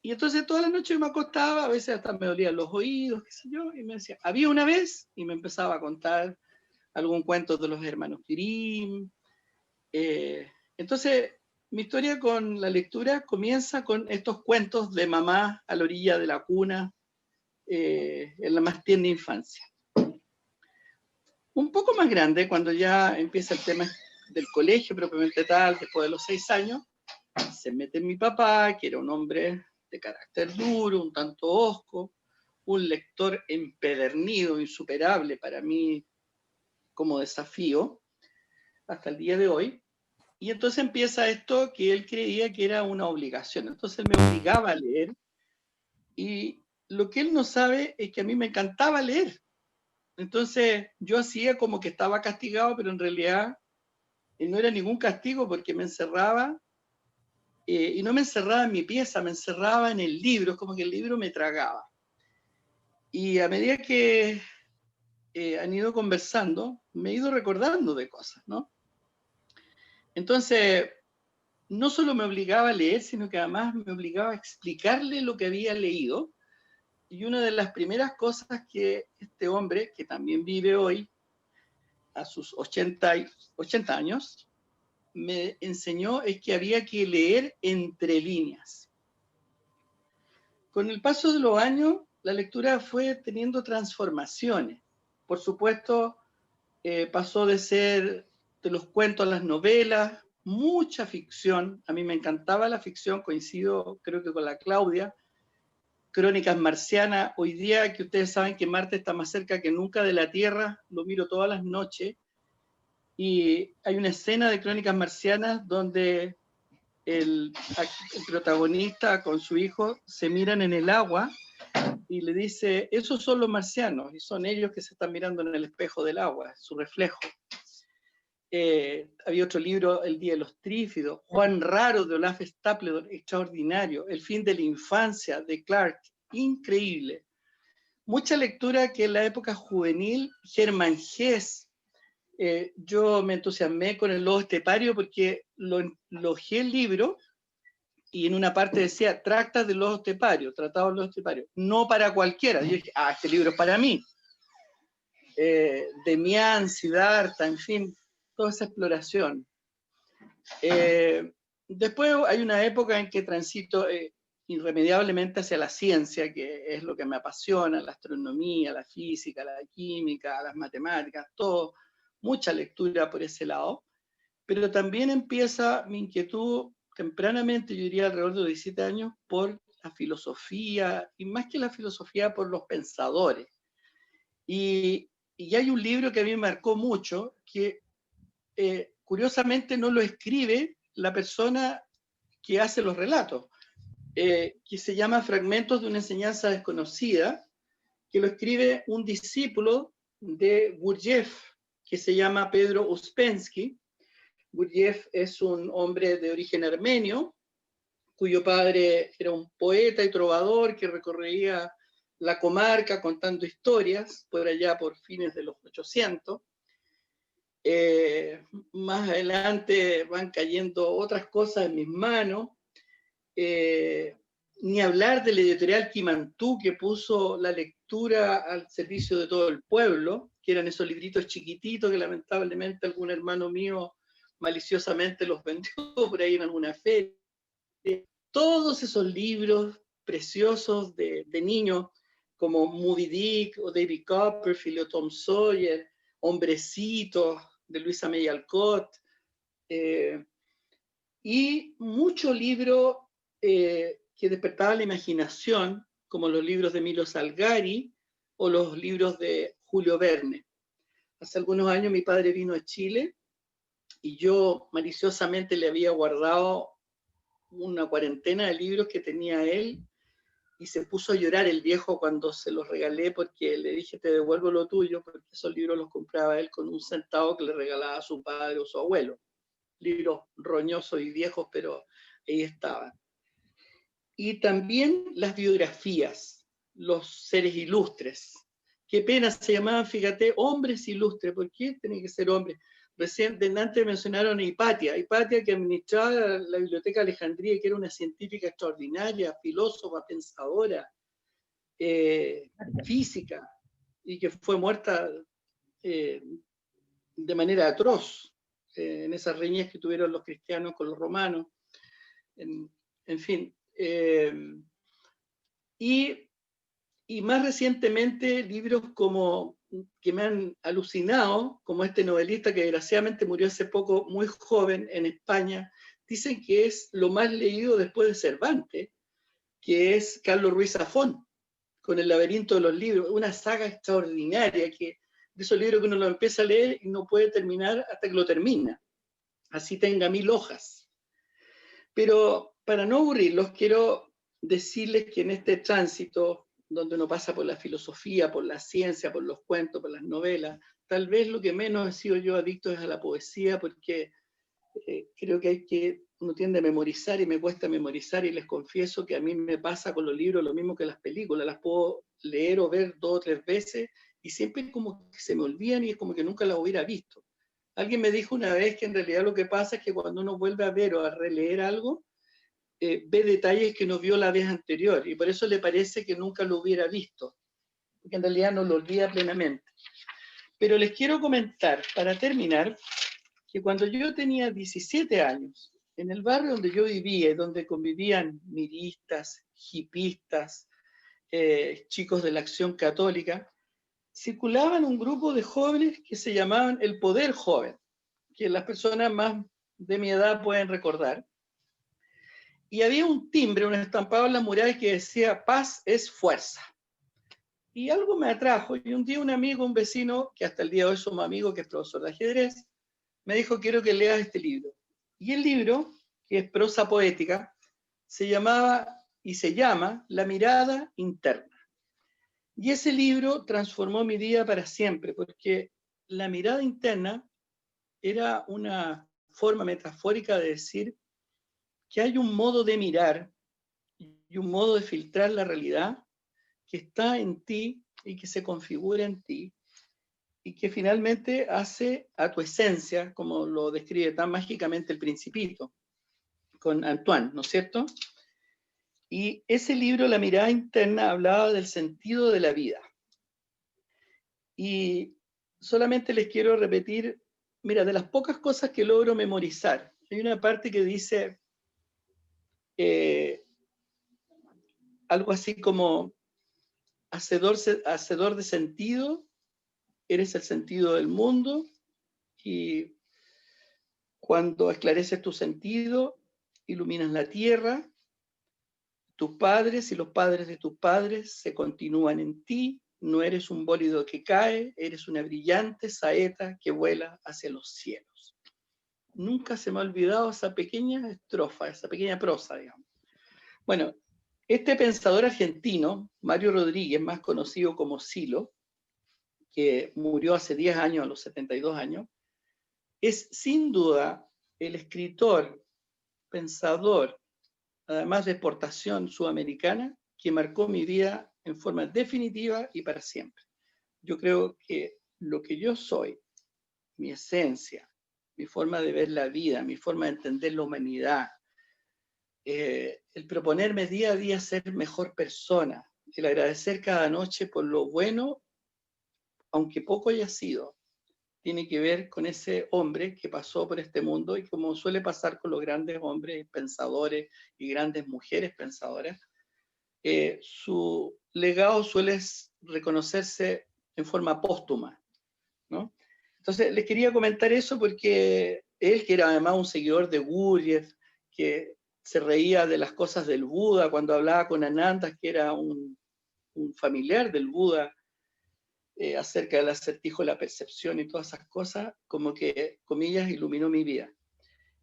Y entonces toda la noche me acostaba, a veces hasta me dolían los oídos, qué sé yo, y me decía, había una vez, y me empezaba a contar algún cuento de los hermanos Grimm. Entonces, mi historia con la lectura comienza con estos cuentos de mamá a la orilla de la cuna, en la más tierna infancia. Un poco más grande, cuando ya empieza el tema del colegio propiamente tal, después de los 6 años, se mete mi papá, que era un hombre de carácter duro, un tanto hosco, un lector empedernido, insuperable para mí como desafío, hasta el día de hoy. Y entonces empieza esto que él creía que era una obligación. Entonces él me obligaba a leer, y lo que él no sabe es que a mí me encantaba leer. Entonces yo hacía como que estaba castigado, pero en realidad no era ningún castigo, porque me encerraba, y no me encerraba en mi pieza, me encerraba en el libro, es como que el libro me tragaba. Y a medida que han ido conversando, me he ido recordando de cosas, ¿no? Entonces, no solo me obligaba a leer, sino que además me obligaba a explicarle lo que había leído. Y una de las primeras cosas que este hombre, que también vive hoy, a sus 80 años, me enseñó es que había que leer entre líneas. Con el paso de los años, la lectura fue teniendo transformaciones. Por supuesto, pasó de ser de los cuentos a las novelas, mucha ficción. A mí me encantaba la ficción, coincido creo que con la Claudia. Crónicas marcianas, hoy día que ustedes saben que Marte está más cerca que nunca de la Tierra, lo miro todas las noches, y hay una escena de Crónicas marcianas donde el protagonista con su hijo se miran en el agua y le dice, esos son los marcianos, y son ellos que se están mirando en el espejo del agua, su reflejo. Había otro libro, El Día de los Trífidos, Juan Raro de Olaf Stapledon, extraordinario, El fin de la infancia de Clark, increíble. Mucha lectura que en la época juvenil, Germán Hesse, yo me entusiasmé con El Lobo Estepario porque lo ojé el libro y en una parte decía, tractas del lobo estepario, tratado del lobo estepario, no para cualquiera. Y yo dije, este libro es para mí. Demián, Siddhartha, en fin, toda esa exploración. Después hay una época en que transito irremediablemente hacia la ciencia, que es lo que me apasiona, la astronomía, la física, la química, las matemáticas, todo, mucha lectura por ese lado. Pero también empieza mi inquietud tempranamente, yo diría alrededor de los 17 años, por la filosofía, y más que la filosofía, por los pensadores. Y hay un libro que a mí me marcó mucho, que curiosamente no lo escribe la persona que hace los relatos, que se llama Fragmentos de una enseñanza desconocida, que lo escribe un discípulo de Gurdjieff, que se llama Pedro Uspensky. Gurdjieff es un hombre de origen armenio, cuyo padre era un poeta y trovador que recorría la comarca contando historias, por allá por fines de los 800. Más adelante van cayendo otras cosas en mis manos. Ni hablar de la editorial Quimantú, que puso la lectura al servicio de todo el pueblo, que eran esos libritos chiquititos que lamentablemente algún hermano mío maliciosamente los vendió por ahí en alguna feria. Todos esos libros preciosos de niños, como Moby Dick, o David Copperfield, o Tom Sawyer, Hombrecitos, de Luisa May Alcott, y mucho libro que que despertaban la imaginación, como los libros de Milo Salgari o los libros de Julio Verne. Hace algunos años mi padre vino a Chile y yo maliciosamente le había guardado una cuarentena de libros que tenía él, y se puso a llorar el viejo cuando se los regalé, porque le dije, te devuelvo lo tuyo, porque esos libros los compraba él con 1 centavo que le regalaba a su padre o su abuelo. Libros roñosos y viejos, pero ahí estaban. Y también las biografías, los seres ilustres. Qué pena, se llamaban, fíjate, hombres ilustres. ¿Por qué tienen que ser hombres? Recién antes mencionaron a Hipatia que administraba la Biblioteca de Alejandría, que era una científica extraordinaria, filósofa, pensadora, física, y que fue muerta de manera atroz en esas riñas que tuvieron los cristianos con los romanos. En fin. Y más recientemente libros como que me han alucinado, como este novelista que desgraciadamente murió hace poco, muy joven, en España, dicen que es lo más leído después de Cervantes, que es Carlos Ruiz Zafón, con El laberinto de los libros, una saga extraordinaria, de esos libros que uno lo empieza a leer y no puede terminar hasta que lo termina, así tenga 1000 hojas. Pero para no aburrirlos, quiero decirles que en este tránsito, donde uno pasa por la filosofía, por la ciencia, por los cuentos, por las novelas, tal vez lo que menos he sido yo adicto es a la poesía, porque creo que uno tiende a memorizar y me cuesta memorizar, y les confieso que a mí me pasa con los libros lo mismo que las películas, las puedo leer o ver 2 o 3 veces y siempre como que se me olvidan y es como que nunca las hubiera visto. Alguien me dijo una vez que en realidad lo que pasa es que cuando uno vuelve a ver o a releer algo, ve detalles que no vio la vez anterior y por eso le parece que nunca lo hubiera visto, porque en realidad no lo olvida plenamente. Pero les quiero comentar, para terminar, que cuando yo tenía 17 años, en el barrio donde yo vivía y donde convivían miristas, hipistas, chicos de la Acción Católica, circulaban un grupo de jóvenes que se llamaban el Poder Joven, que las personas más de mi edad pueden recordar. Y había un timbre, un estampado en las murallas que decía, paz es fuerza. Y algo me atrajo, y un día un amigo, un vecino, que hasta el día de hoy somos amigos, que es profesor de ajedrez, me dijo, quiero que leas este libro. Y el libro, que es prosa poética, se llamaba y se llama La mirada interna. Y ese libro transformó mi vida para siempre, porque la mirada interna era una forma metafórica de decir que hay un modo de mirar y un modo de filtrar la realidad que está en ti y que se configura en ti y que finalmente hace a tu esencia, como lo describe tan mágicamente El Principito, con Antoine, ¿no es cierto? Y ese libro, La mirada interna, hablaba del sentido de la vida. Y solamente les quiero repetir, mira, de las pocas cosas que logro memorizar, hay una parte que dice algo así como, hacedor de sentido, eres el sentido del mundo, y cuando esclareces tu sentido, iluminas la tierra, tus padres y los padres de tus padres se continúan en ti, no eres un bólido que cae, eres una brillante saeta que vuela hacia los cielos. Nunca se me ha olvidado esa pequeña estrofa, esa pequeña prosa, digamos. Bueno, este pensador argentino, Mario Rodríguez, más conocido como Silo, que murió hace 10 años, a los 72 años, es sin duda el escritor, pensador, además de exportación sudamericana, que marcó mi vida en forma definitiva y para siempre. Yo creo que lo que yo soy, mi esencia, mi forma de ver la vida, mi forma de entender la humanidad, el proponerme día a día ser mejor persona, el agradecer cada noche por lo bueno, aunque poco haya sido, tiene que ver con ese hombre que pasó por este mundo y como suele pasar con los grandes hombres pensadores y grandes mujeres pensadoras, su legado suele reconocerse en forma póstuma, ¿no? Entonces les quería comentar eso porque él, que era además un seguidor de Gurdjieff, que se reía de las cosas del Buda cuando hablaba con Ananda, que era un familiar del Buda, acerca del acertijo de la percepción y todas esas cosas, como que, comillas, iluminó mi vida.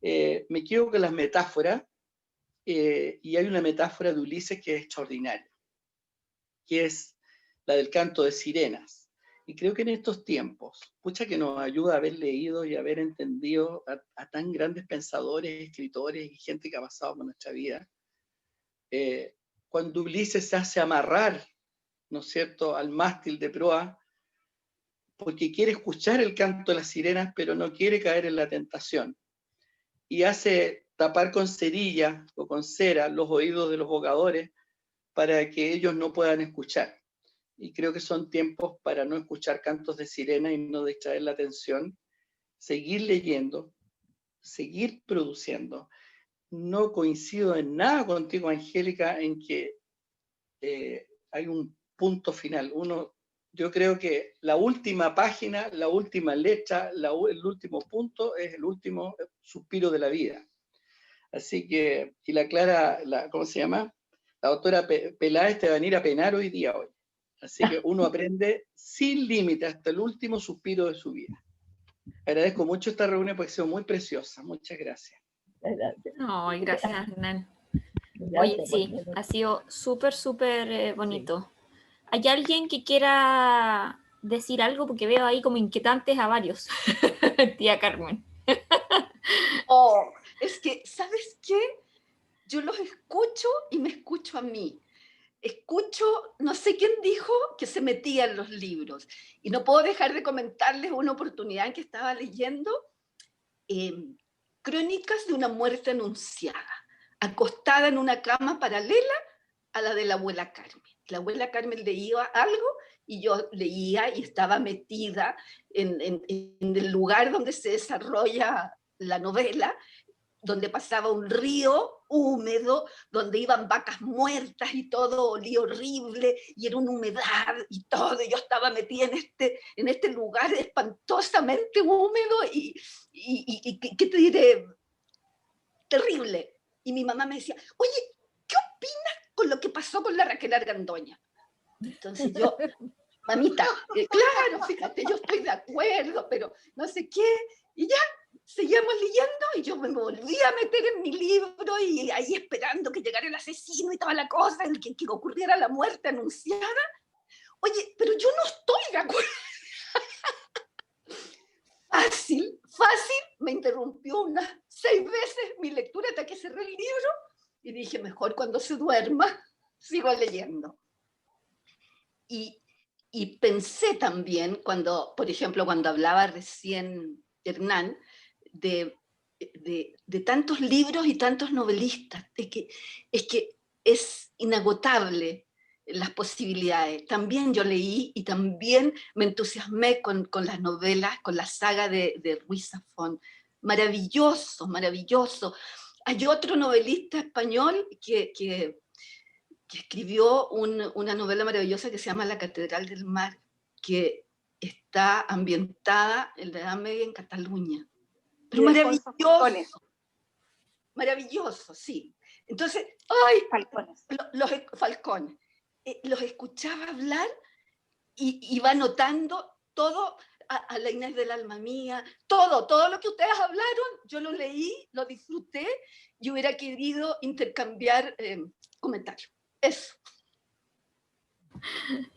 Me quedo con las metáforas, y hay una metáfora de Ulises que es extraordinaria, que es la del canto de sirenas. Y creo que en estos tiempos, pucha que nos ayuda a haber leído y haber entendido a tan grandes pensadores, escritores y gente que ha pasado por nuestra vida, cuando Ulises se hace amarrar, ¿no es cierto?, al mástil de proa, porque quiere escuchar el canto de las sirenas, pero no quiere caer en la tentación. Y hace tapar con cerilla o con cera los oídos de los bogadores para que ellos no puedan escuchar. Y creo que son tiempos para no escuchar cantos de sirena y no distraer la atención, seguir leyendo, seguir produciendo. No coincido en nada contigo, Angélica, en que hay un punto final. Yo creo que la última página, la última letra, el último punto es el último suspiro de la vida. Así que, y la Clara, ¿cómo se llama? La doctora Peláez te va a venir a penar hoy día. Así que uno aprende sin límite hasta el último suspiro de su vida. Agradezco mucho esta reunión porque ha sido muy preciosa. Muchas gracias. No, gracias, Hernán. Gracias, Oye, sí, ha sido súper, súper bonito. ¿Hay alguien que quiera decir algo? Porque veo ahí como inquietantes a varios. Tía Carmen. Oh, es que, ¿sabes qué? Yo los escucho y me escucho a mí. Escucho, no sé quién dijo que se metía en los libros. Y no puedo dejar de comentarles una oportunidad que estaba leyendo. Crónicas de una muerte anunciada, acostada en una cama paralela a la de la abuela Carmen. La abuela Carmen leía algo y yo leía y estaba metida en el lugar donde se desarrolla la novela, donde pasaba un río húmedo, donde iban vacas muertas y todo olía horrible, y era una humedad y todo, y yo estaba metida en este lugar espantosamente húmedo y ¿qué te diré? Terrible. Y mi mamá me decía, oye, ¿qué opinas con lo que pasó con la Raquel Argandoña? Entonces yo, mamita, claro, fíjate, yo estoy de acuerdo, pero no sé qué, y ya, seguíamos leyendo y yo me volví a meter en mi libro y ahí esperando que llegara el asesino y toda la cosa, que ocurriera la muerte anunciada. Oye, pero yo no estoy de acuerdo. Fácil, me interrumpió unas 6 veces mi lectura hasta que cerré el libro y dije, mejor cuando se duerma, sigo leyendo. Y pensé también, por ejemplo, cuando hablaba recién Hernán, de tantos libros y tantos novelistas, es que es inagotable las posibilidades. También yo leí y también me entusiasmé con las novelas, con la saga de Ruiz Zafón. Maravilloso, maravilloso. Hay otro novelista español que escribió una novela maravillosa que se llama La Catedral del Mar, que está ambientada en la Edad Media en Cataluña. Pero maravilloso. Maravilloso, sí. Entonces, ¡ay! Falcón. Los escuchaba hablar y iba notando todo, a la Inés del alma mía, todo lo que ustedes hablaron, yo lo leí, lo disfruté y hubiera querido intercambiar comentarios. Eso.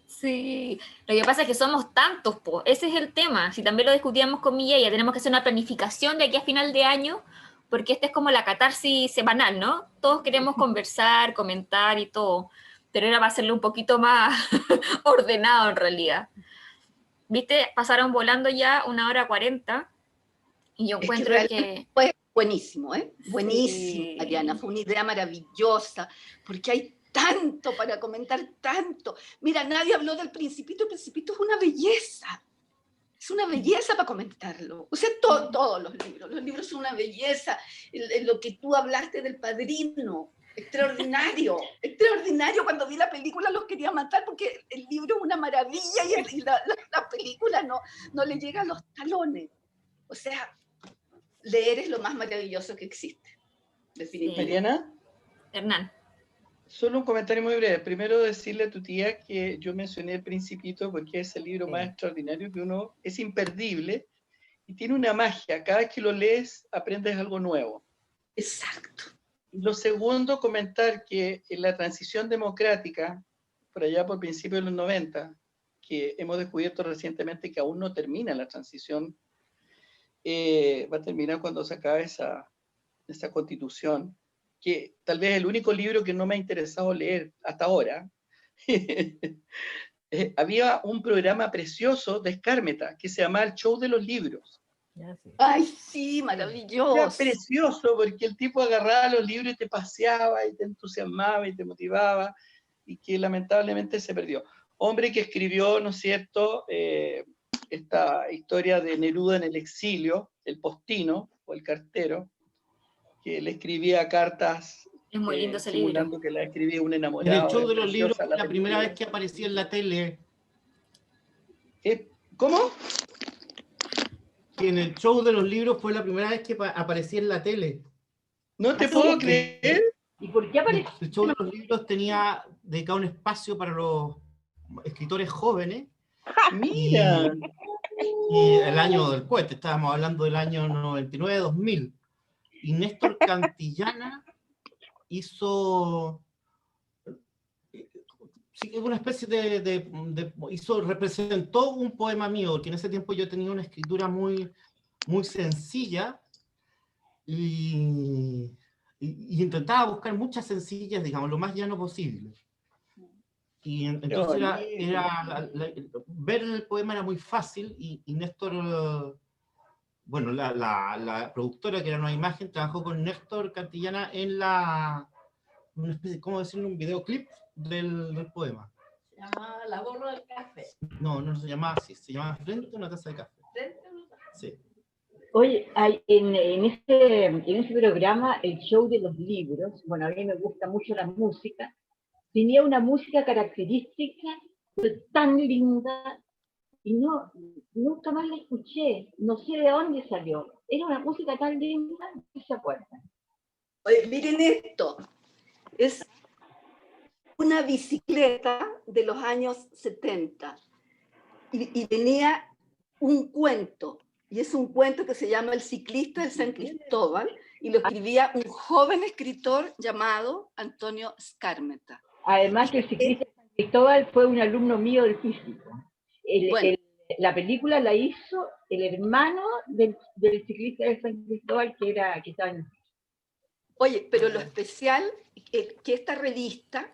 Sí, lo que pasa es que somos tantos, po. Ese es el tema. Si también lo discutíamos con Milla, ya tenemos que hacer una planificación de aquí a final de año, porque esta es como la catarsis semanal, ¿no? Todos queremos conversar, comentar y todo, pero era para hacerlo un poquito más ordenado en realidad. ¿Viste? Pasaron volando ya 1:40 y yo encuentro que fue buenísimo, ¿eh? Buenísimo, sí. Mariana, fue una idea maravillosa, porque hay tanto para comentar, tanto. Mira, nadie habló del Principito, el Principito es una belleza para comentarlo. O sea, todos los libros son una belleza. Lo que tú hablaste del Padrino, extraordinario, cuando vi la película los quería matar porque el libro es una maravilla y la película no le llega a los talones. O sea, leer es lo más maravilloso que existe, definitivamente. Mariana, Hernán. Solo un comentario muy breve. Primero decirle a tu tía que yo mencioné El Principito porque es el libro más extraordinario que uno, es imperdible y tiene una magia. Cada vez que lo lees aprendes algo nuevo. Exacto. Y lo segundo, comentar que en la transición democrática, por allá por principios de los 90, que hemos descubierto recientemente que aún no termina la transición, va a terminar cuando se acabe esa constitución, que tal vez es el único libro que no me ha interesado leer hasta ahora. Había un programa precioso de Skármeta que se llamaba El Show de los Libros. Ay, sí, maravilloso. Era precioso porque el tipo agarraba los libros y te paseaba y te entusiasmaba y te motivaba, y que lamentablemente se perdió. Hombre que escribió, ¿no es cierto?, esta historia de Neruda en el exilio, el postino o el cartero, que le escribía cartas Es muy lindo ese simulando libro. que la escribía un En enamorado. el show es de los libros preciosa fue la primera película. vez que aparecía en la tele. ¿Cómo? Que en el show de los libros fue la primera vez que aparecía en la tele. No te puedo creer. ¿Y por qué apareció? El show de los libros tenía dedicado un espacio para los escritores jóvenes. Mira. Y el año del cohete, estábamos hablando del año 99-2000. Y Néstor Cantillana hizo una especie representó un poema mío, porque en ese tiempo yo tenía una escritura muy, muy sencilla y intentaba buscar muchas sencillas, digamos, lo más llano posible. Y entonces ver el poema era muy fácil y Néstor, bueno, la productora, que era Nueva Imagen, trabajó con Néstor Cantillana en una especie, ¿cómo decirlo?, un videoclip del poema. Se llama La Borra del Café. No se llamaba así, se llamaba Frente a una taza de café. Sí. Oye, en ese programa, el show de los libros, bueno, a mí me gusta mucho la música, tenía una música característica, tan linda, y nunca más la escuché, no sé de dónde salió. Era una música tan linda, no se acuerdan. Oye, miren esto, es una bicicleta de los años 70 y tenía un cuento, y es un cuento que se llama El ciclista de San Cristóbal, y lo escribía un joven escritor llamado Antonio Skármeta. Además que el ciclista de San Cristóbal fue un alumno mío del físico. La película la hizo el hermano del ciclista de San Cristóbal que estaba en el... Oye, pero lo especial que esta revista,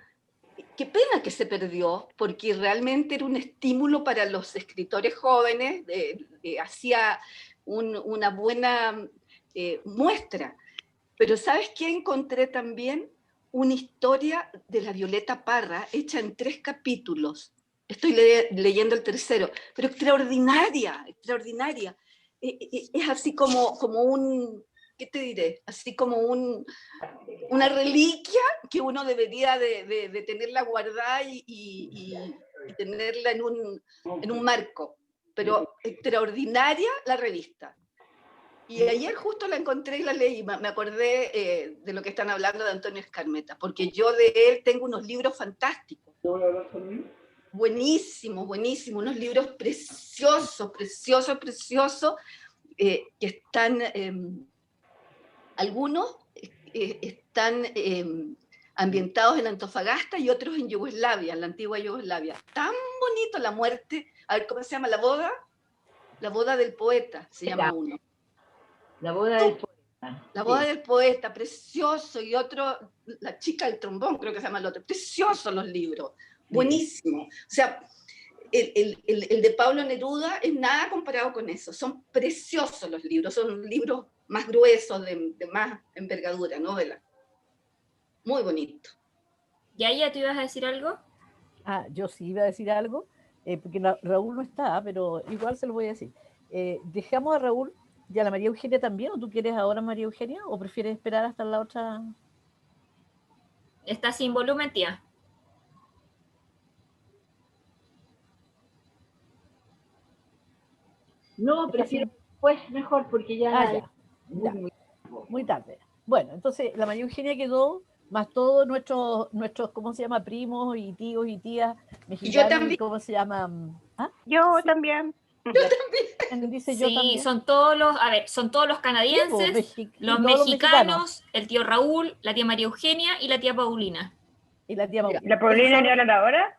qué pena que se perdió, porque realmente era un estímulo para los escritores jóvenes, hacía una buena muestra. Pero ¿sabes qué encontré también? Una historia de la Violeta Parra, hecha en 3 capítulos. Estoy leyendo el tercero, pero extraordinaria, extraordinaria. Es así como un, ¿qué te diré? Así como una reliquia que uno debería de tenerla guardada y tenerla en un marco. Pero extraordinaria la revista. Y ayer justo la encontré y la leí, y me acordé de lo que están hablando de Antonio Skármeta, porque yo de él tengo unos libros fantásticos. Buenísimos, buenísimos, unos libros preciosos, preciosos, preciosos, que están, algunos están ambientados en Antofagasta y otros en Yugoslavia, en la antigua Yugoslavia. Tan bonito la muerte, a ver, ¿cómo se llama? La boda del poeta, se llama uno. La boda del poeta. La boda del poeta, precioso, y otro, La chica del trombón, creo que se llama el otro. Preciosos los libros, buenísimo. O sea, el de Pablo Neruda es nada comparado con eso. Son preciosos los libros, son libros más gruesos, de más envergadura, novela. Muy bonito. ¿Yaya, tú ibas a decir algo? Yo sí iba a decir algo, porque Raúl no está, pero igual se lo voy a decir. Dejamos a Raúl y a la María Eugenia también, ¿o tú quieres ahora María Eugenia? ¿O prefieres esperar hasta la otra? Está sin volumen, tía. No, prefiero pues mejor, porque ya... Muy tarde. Bueno, entonces la María Eugenia quedó más todos nuestros, ¿cómo se llama? Primos y tíos y tías mexicanos. también. ¿Cómo se llama? ¿Ah? Yo también. Dice yo Sí, también. son todos los, a ver, son todos los canadienses, los todos los mexicanos, el tío Raúl, la tía María Eugenia y la tía Paulina. Y la tía Paulina. ¿La Paulina no era ahora?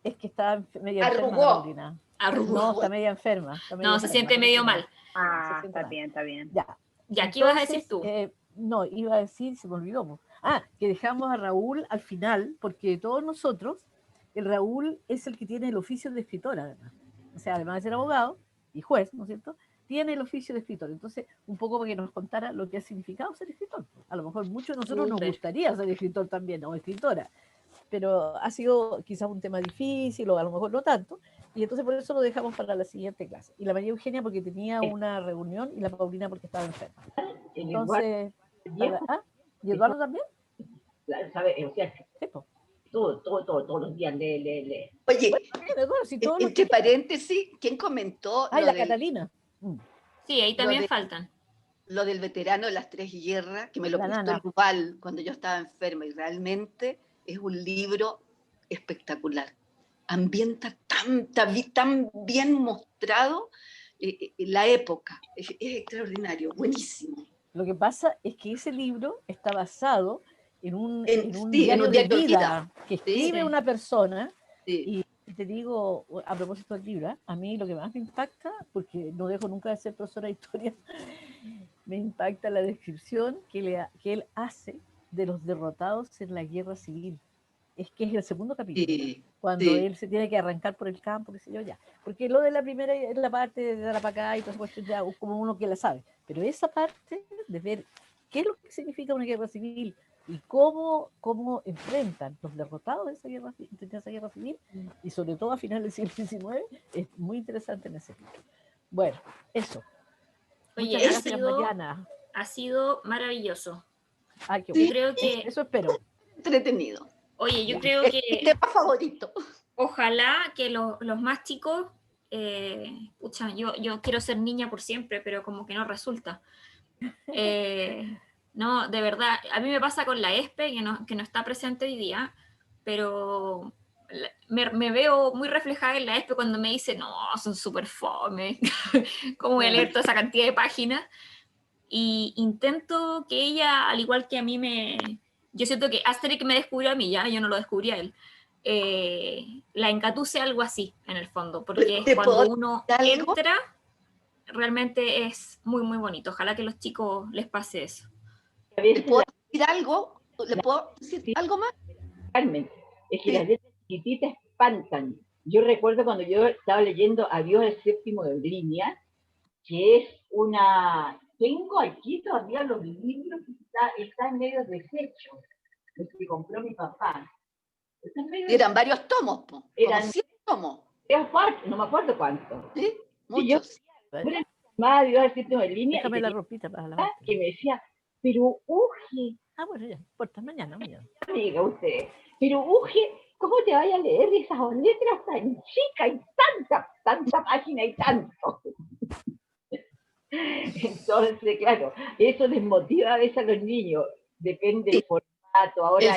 Es que está media enferma la Arrugó. Paulina. Arrugó. No, está media enferma. está media No, se enferma. siente medio mal. Ah, Se siente está mal. bien, está bien. Ya. Ya, ¿qué ibas a decir tú? No, iba a decir, se me olvidó. Po. Que dejamos a Raúl al final, porque todos nosotros, el Raúl es el que tiene el oficio de escritor, además. O sea, además de ser abogado y juez, ¿no es cierto? Tiene el oficio de escritor. Entonces, un poco para que nos contara lo que ha significado ser escritor. A lo mejor muchos de nosotros nos Súper. gustaría ser escritor también, o escritora, pero ha sido quizás un tema difícil, o a lo mejor no tanto, y entonces por eso lo dejamos para la siguiente clase. Y la María Eugenia porque tenía una reunión, y la Paulina porque estaba enferma. Entonces, ¿y Eduardo también? ¿Sabe? O sea, todos los días lee. Oye, Eduardo, si todos los entre paréntesis, ¿quién comentó Ay, lo la del, Catalina. Sí, ahí también de- faltan. lo del veterano de las tres guerras, que me lo La prestó nana. el Rubal cuando yo estaba enferma, y realmente es un libro espectacular. Ambienta tan bien mostrado la época. Es extraordinario, buenísimo. Lo que pasa es que ese libro está basado en un en diario un de diario de vida vida. que escribe Sí. una persona. Sí. Y te digo, a propósito del libro, a mí lo que más me impacta, porque no dejo nunca de ser profesora de historia, me impacta la descripción que él hace de los derrotados en la guerra civil. Es que es el segundo capítulo, Sí, cuando sí. él se tiene que arrancar por el campo, qué sé yo, ya. Porque lo de la primera es la parte de dar para acá y toda esa cuestión, ya como uno que la sabe. Pero esa parte de ver qué es lo que significa una guerra civil y cómo enfrentan los derrotados de esa guerra civil, y sobre todo a finales del siglo XIX, es muy interesante en ese libro. Bueno, eso. Oye, Muchas gracias, Mariana. ha sido maravilloso. Ay, qué Yo bueno. creo que, Eso espero. Entretenido. oye, yo creo Es que mi tema favorito. ojalá que los más chicos, pucha, yo quiero ser niña por siempre, pero como que no resulta. No, de verdad, a mí me pasa con la ESPE, que no está presente hoy día, pero me veo muy reflejada en la ESPE cuando me dice, no, son súper fome, ¿cómo voy a leer toda esa cantidad de páginas? Y intento que ella, al igual que a mí yo siento que Asterix me descubrió a mí, ya, yo no lo descubrí a él, la encatuce algo así, en el fondo, porque ¿Te cuando puedo uno decir algo? entra, realmente es muy, muy bonito. Ojalá que a los chicos les pase eso. ¿Le puedo decir algo? ¿Le puedo decir algo más? Carmen, es que las letras chiquititas espantan. Yo recuerdo cuando yo estaba leyendo Adiós al séptimo de línea, que es una... Tengo aquí todavía los libros que están medio deshechos, los que compró mi papá. Eran varios tomos, po. Eran Como 100 tomos. No me acuerdo cuántos. Sí, muchos. ¿Vale? Más Adiós al séptimo de línea. Déjame y la tenía ropita para la una que me decía, pero Uge, bueno, ya, importa, mañana. amiga usted, pero Uge, ¿cómo te vaya a leer esas letras tan chicas y tanta página y tanto? Entonces, claro, eso desmotiva a veces a los niños, depende del formato. Ahora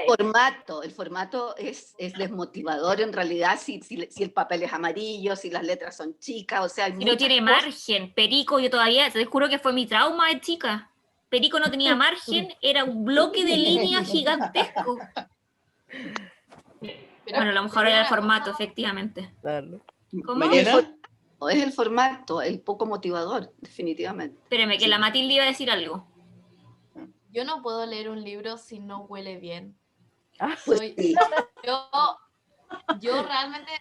El formato es desmotivador en realidad si el papel es amarillo, si las letras son chicas, o sea, hay Si no tiene margen, Perico, yo todavía, te juro que fue mi trauma de chica. Perico no tenía margen, era un bloque de línea gigantesco. Bueno, a lo mejor era el formato, efectivamente. ¿Cómo? Es el formato, el poco motivador, definitivamente. Espérame, que la Matilde iba a decir algo. Yo no puedo leer un libro si no huele bien. Yo realmente,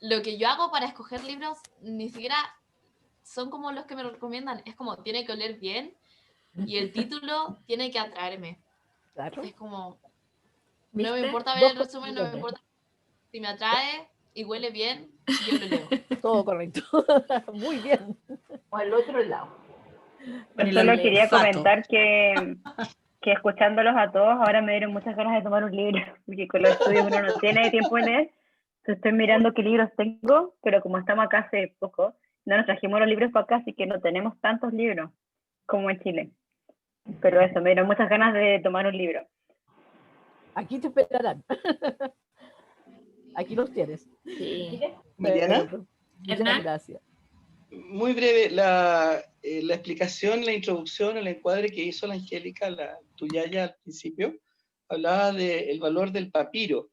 lo que yo hago para escoger libros, ni siquiera son como los que me recomiendan. Es como, tiene que oler bien y el título tiene que atraerme. Claro. Es como, ¿viste? no me importa ver el resumen, no me importa. Si me atrae y huele bien, yo lo leo. Todo correcto. Muy bien. O al otro lado. Solo quería comentar que escuchándolos a todos, ahora me dieron muchas ganas de tomar un libro, porque con los estudios uno no tiene tiempo de leer. Entonces estoy mirando qué libros tengo, pero como estamos acá hace poco, no nos trajimos los libros para acá, así que no tenemos tantos libros como en Chile. Pero eso, me dieron muchas ganas de tomar un libro. Aquí te esperarán. Aquí los tienes. Sí. Mariana. Muchas Hernán. gracias. Muy breve, la explicación, la introducción, el encuadre que hizo la Angélica, tu yaya al principio, hablaba del valor del papiro.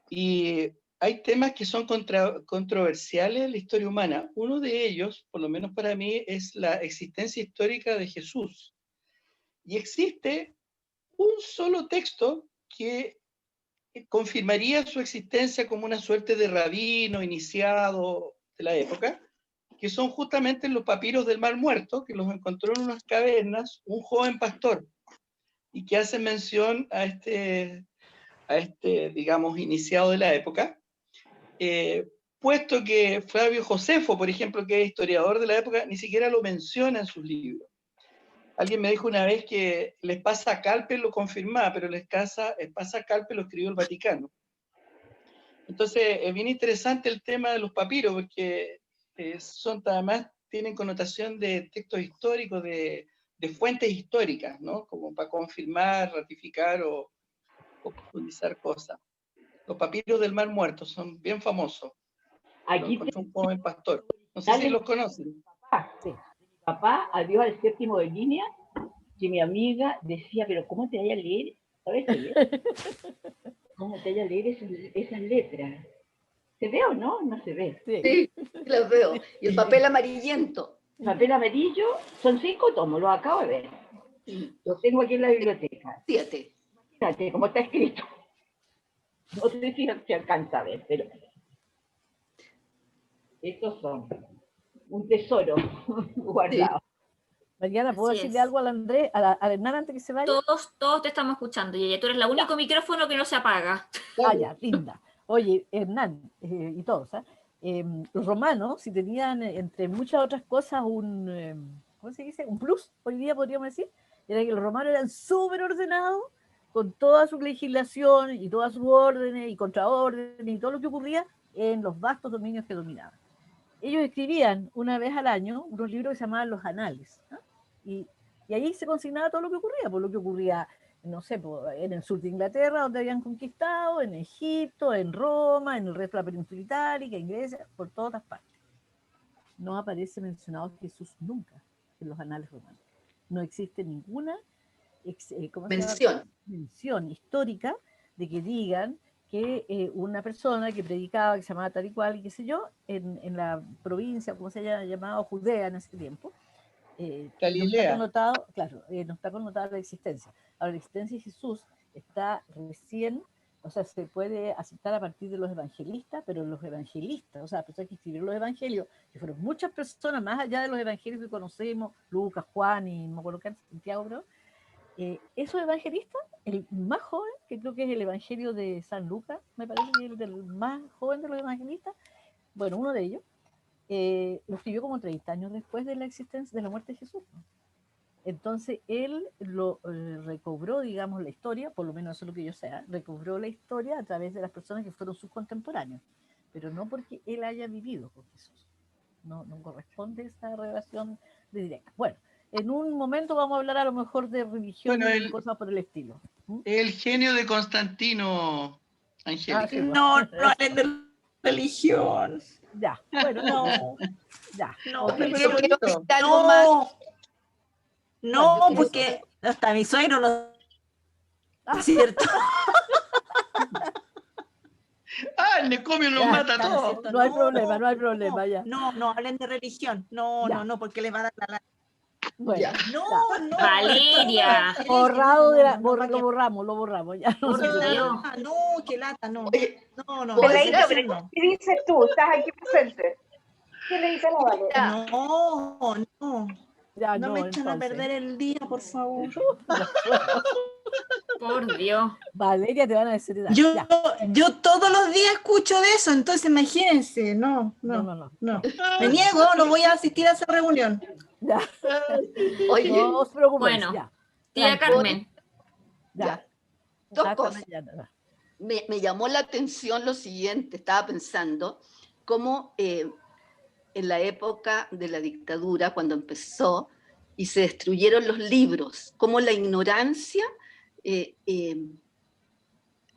Y hay temas que son controversiales en la historia humana. Uno de ellos, por lo menos para mí, es la existencia histórica de Jesús. Y existe un solo texto que confirmaría su existencia como una suerte de rabino iniciado de la época, que son justamente los papiros del Mar Muerto, que los encontró en unas cavernas un joven pastor, y que hace mención a este, digamos, iniciado de la época, puesto que Flavio Josefo, por ejemplo, que es historiador de la época, ni siquiera lo menciona en sus libros. Alguien me dijo una vez que el Espasa Calpe lo confirmaba, pero el Espasa Calpe lo escribió el Vaticano. Entonces, es bien interesante el tema de los papiros, porque además tienen connotación de textos históricos, de fuentes históricas, ¿no? Como para confirmar, ratificar o profundizar cosas. Los papiros del Mar Muerto son bien famosos. Aquí los encontró un joven pastor. No sé si los conocen. Sí. Papá, adiós al séptimo de línea, que mi amiga decía, pero ¿cómo te vaya a leer? ¿Sabes leer? ¿Cómo te vaya a leer esas letras? ¿Se ve o no? No se ve. Sí, los veo. Y el papel amarillento. El papel amarillo son 5 tomos, los acabo de ver. Los tengo aquí en la biblioteca. 7. Fíjate cómo está escrito. No sé si se alcanza a ver, pero estos son un tesoro guardado. Mariana, ¿puedo Así decirle es. algo al Andrés, a Hernán antes que se vaya? Todos te estamos escuchando, Yaya. Tú eres el único micrófono que no se apaga. Ah, ya, linda. Oye, Hernán, y todos, los romanos, si tenían, entre muchas otras cosas, ¿cómo se dice? Un plus, hoy día podríamos decir, era que los romanos eran súper ordenados, con toda su legislación y todas sus órdenes y contraórdenes y todo lo que ocurría en los vastos dominios que dominaban. Ellos escribían una vez al año unos libros que se llamaban los anales, ¿no? Y ahí se consignaba todo lo que ocurría, por lo que ocurría, no sé, en el sur de Inglaterra, donde habían conquistado, en Egipto, en Roma, en el resto de la península itálica, en Grecia, por todas partes. No aparece mencionado Jesús nunca en los anales romanos. No existe ninguna mención histórica de que digan que una persona que predicaba, que se llamaba tal y cual, y qué sé yo, en la provincia, como se haya llamado, Judea en ese tiempo, Galilea. no está connotada la existencia. Ahora, la existencia de Jesús está recién, o sea, se puede aceptar a partir de los evangelistas, pero los evangelistas, o sea, personas que escribieron los evangelios, que fueron muchas personas, más allá de los evangelios que conocemos, Lucas, Juan y no me acuerdo qué, Santiago, creo, esos evangelistas, el más joven, que creo que es el evangelio de San Lucas, me parece que es el más joven de los evangelistas, bueno, uno de ellos, lo escribió como 30 años después de la existencia, de la muerte de Jesús. Entonces él lo recobró, digamos, la historia, por lo menos eso es lo que yo sé, recobró la historia a través de las personas que fueron sus contemporáneos, pero no porque él haya vivido con Jesús. No corresponde esa relación de directa. Bueno, en un momento vamos a hablar a lo mejor de religión y cosas por el estilo. El genio de Constantino, Angélica. Sí, bueno. No hablen de religión. Ya, bueno, no. Ya. No, Okay, pero quiero decir algo más. No, porque hasta mi suegro no es cierto. Le come y los mata a todos. No hay problema, ya. No hablen de religión. No, porque le va a dar la... Bueno, no. Valeria. Borrado lo borramos, ya. No, qué lata, no. No. Pelaíta, ¿qué dices tú? Estás aquí presente. ¿Qué le dices a la Valeria? No. Ya, no me echen a perder el día, por favor. Por Dios. Valeria, te van a decir. Yo todos los días escucho de eso, entonces imagínense. No. Me niego, no voy a asistir a esa reunión. Ya. Oye, no os preocupéis. Bueno, ya. tía Carmen. Ya. Dos cosas. Me llamó la atención lo siguiente, estaba pensando cómo en la época de la dictadura, cuando empezó y se destruyeron los libros, cómo la ignorancia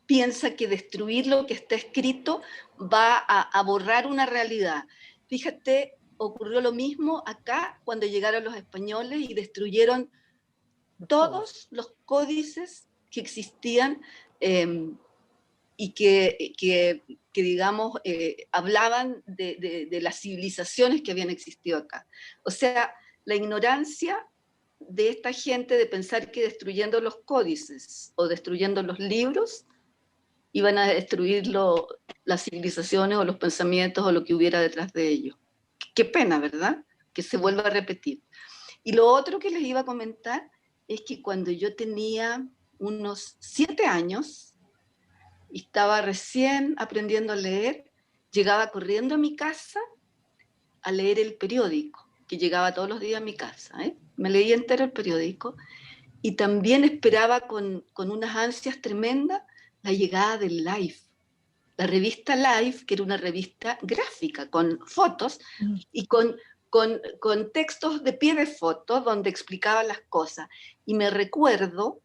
piensa que destruir lo que está escrito va a borrar una realidad. Fíjate, ocurrió lo mismo acá cuando llegaron los españoles y destruyeron todos los códices que existían y que digamos, hablaban de las civilizaciones que habían existido acá. O sea, la ignorancia de esta gente de pensar que destruyendo los códices o destruyendo los libros iban a destruir las civilizaciones o los pensamientos o lo que hubiera detrás de ellos. Qué pena, ¿verdad? Que se vuelva a repetir. Y lo otro que les iba a comentar es que cuando yo tenía unos 7 años y estaba recién aprendiendo a leer, llegaba corriendo a mi casa a leer el periódico, que llegaba todos los días a mi casa, ¿eh? Me leía entero el periódico y también esperaba con unas ansias tremendas la llegada del Life, la revista Life, que era una revista gráfica con fotos y con textos de pie de foto donde explicaba las cosas. Y me recuerdo,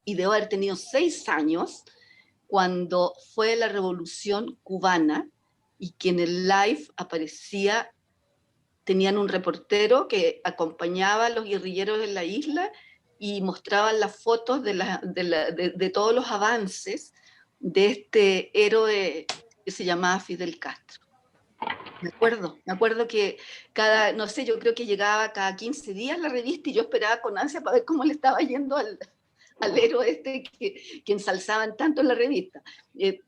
y debo haber tenido 6 años, cuando fue la Revolución Cubana y que en el Life aparecía, tenían un reportero que acompañaba a los guerrilleros en la isla y mostraban las fotos de todos los avances de este héroe que se llamaba Fidel Castro. Me acuerdo que no sé, yo creo que llegaba cada 15 días la revista y yo esperaba con ansia para ver cómo le estaba yendo al héroe este que ensalzaban tanto en la revista.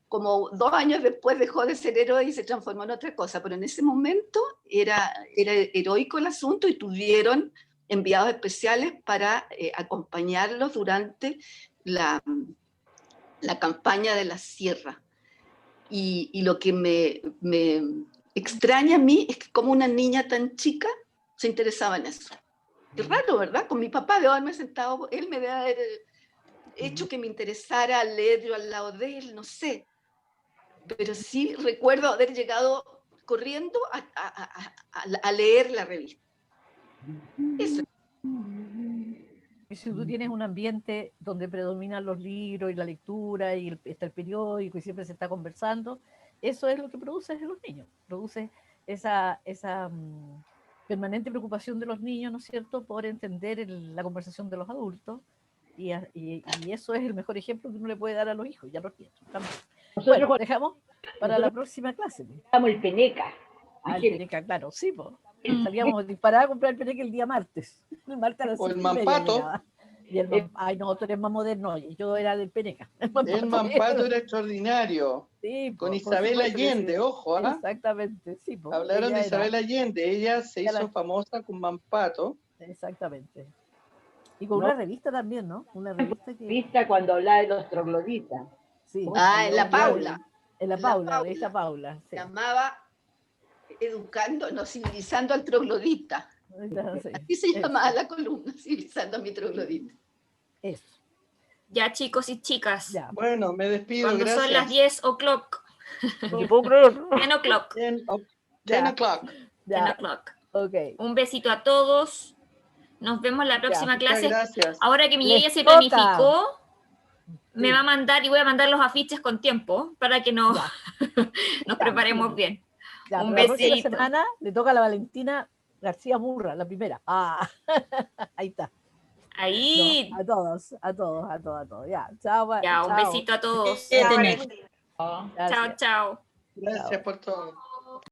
Como 2 años después dejó de ser héroe y se transformó en otra cosa, pero en ese momento era heroico el asunto y tuvieron enviados especiales para acompañarlos durante la campaña de la sierra. Y lo que me extraña a mí es que como una niña tan chica se interesaba en eso. Qué raro, ¿verdad? Con mi papá debo haberme sentado, él me debe haber hecho que me interesara leer yo al lado de él, no sé. Pero sí recuerdo haber llegado corriendo a leer la revista. Eso. Y si tú tienes un ambiente donde predominan los libros y la lectura y está el periódico y siempre se está conversando, eso es lo que produce en los niños. Produce esa permanente preocupación de los niños, ¿no es cierto?, por entender la conversación de los adultos. Y eso es el mejor ejemplo que uno le puede dar a los hijos y a los nietos también. Bueno, dejamos para la próxima clase. Dejamos el peneca. El peneca, claro, sí, pues. Salíamos disparados a comprar el peneca el día martes. El martes a las o el 5:30 mampato. llegaba. Y ay, no, tú eres más moderno, yo era del peneca. El mampato era extraordinario. Sí, con Isabel Allende, ojo, ¿ah? Exactamente, sí. Hablaron de Isabel Allende, ella se hizo famosa con mampato. Exactamente. Y con una revista también, ¿no? Una revista cuando hablaba de los trogloditas. Sí. En la Paula. En la Paula, de esa Paula. Se llamaba Educando, no, Civilizando al Troglodita. Sí. Así se llamaba la columna, Civilizando a mi Troglodita. Eso. Ya, chicos y chicas. Ya. Bueno, me despido, Cuando gracias. son las 10 o'clock. ¿Qué puedo creer? 10 o'clock. 10 o'clock. 10 o'clock. Okay. Un besito a todos. Nos vemos la próxima clase. Gracias. Ahora que mi Les ella se toca. planificó, me va a mandar y voy a mandar los afiches con tiempo para que nos preparemos bien. Ya, un la próxima besito. semana le toca a la Valentina García Murra, la primera. Ahí está. Ahí. No, a todos. Ya, chao. Ya, un chao. besito a todos. Chao. Chao, chao. Gracias por todo.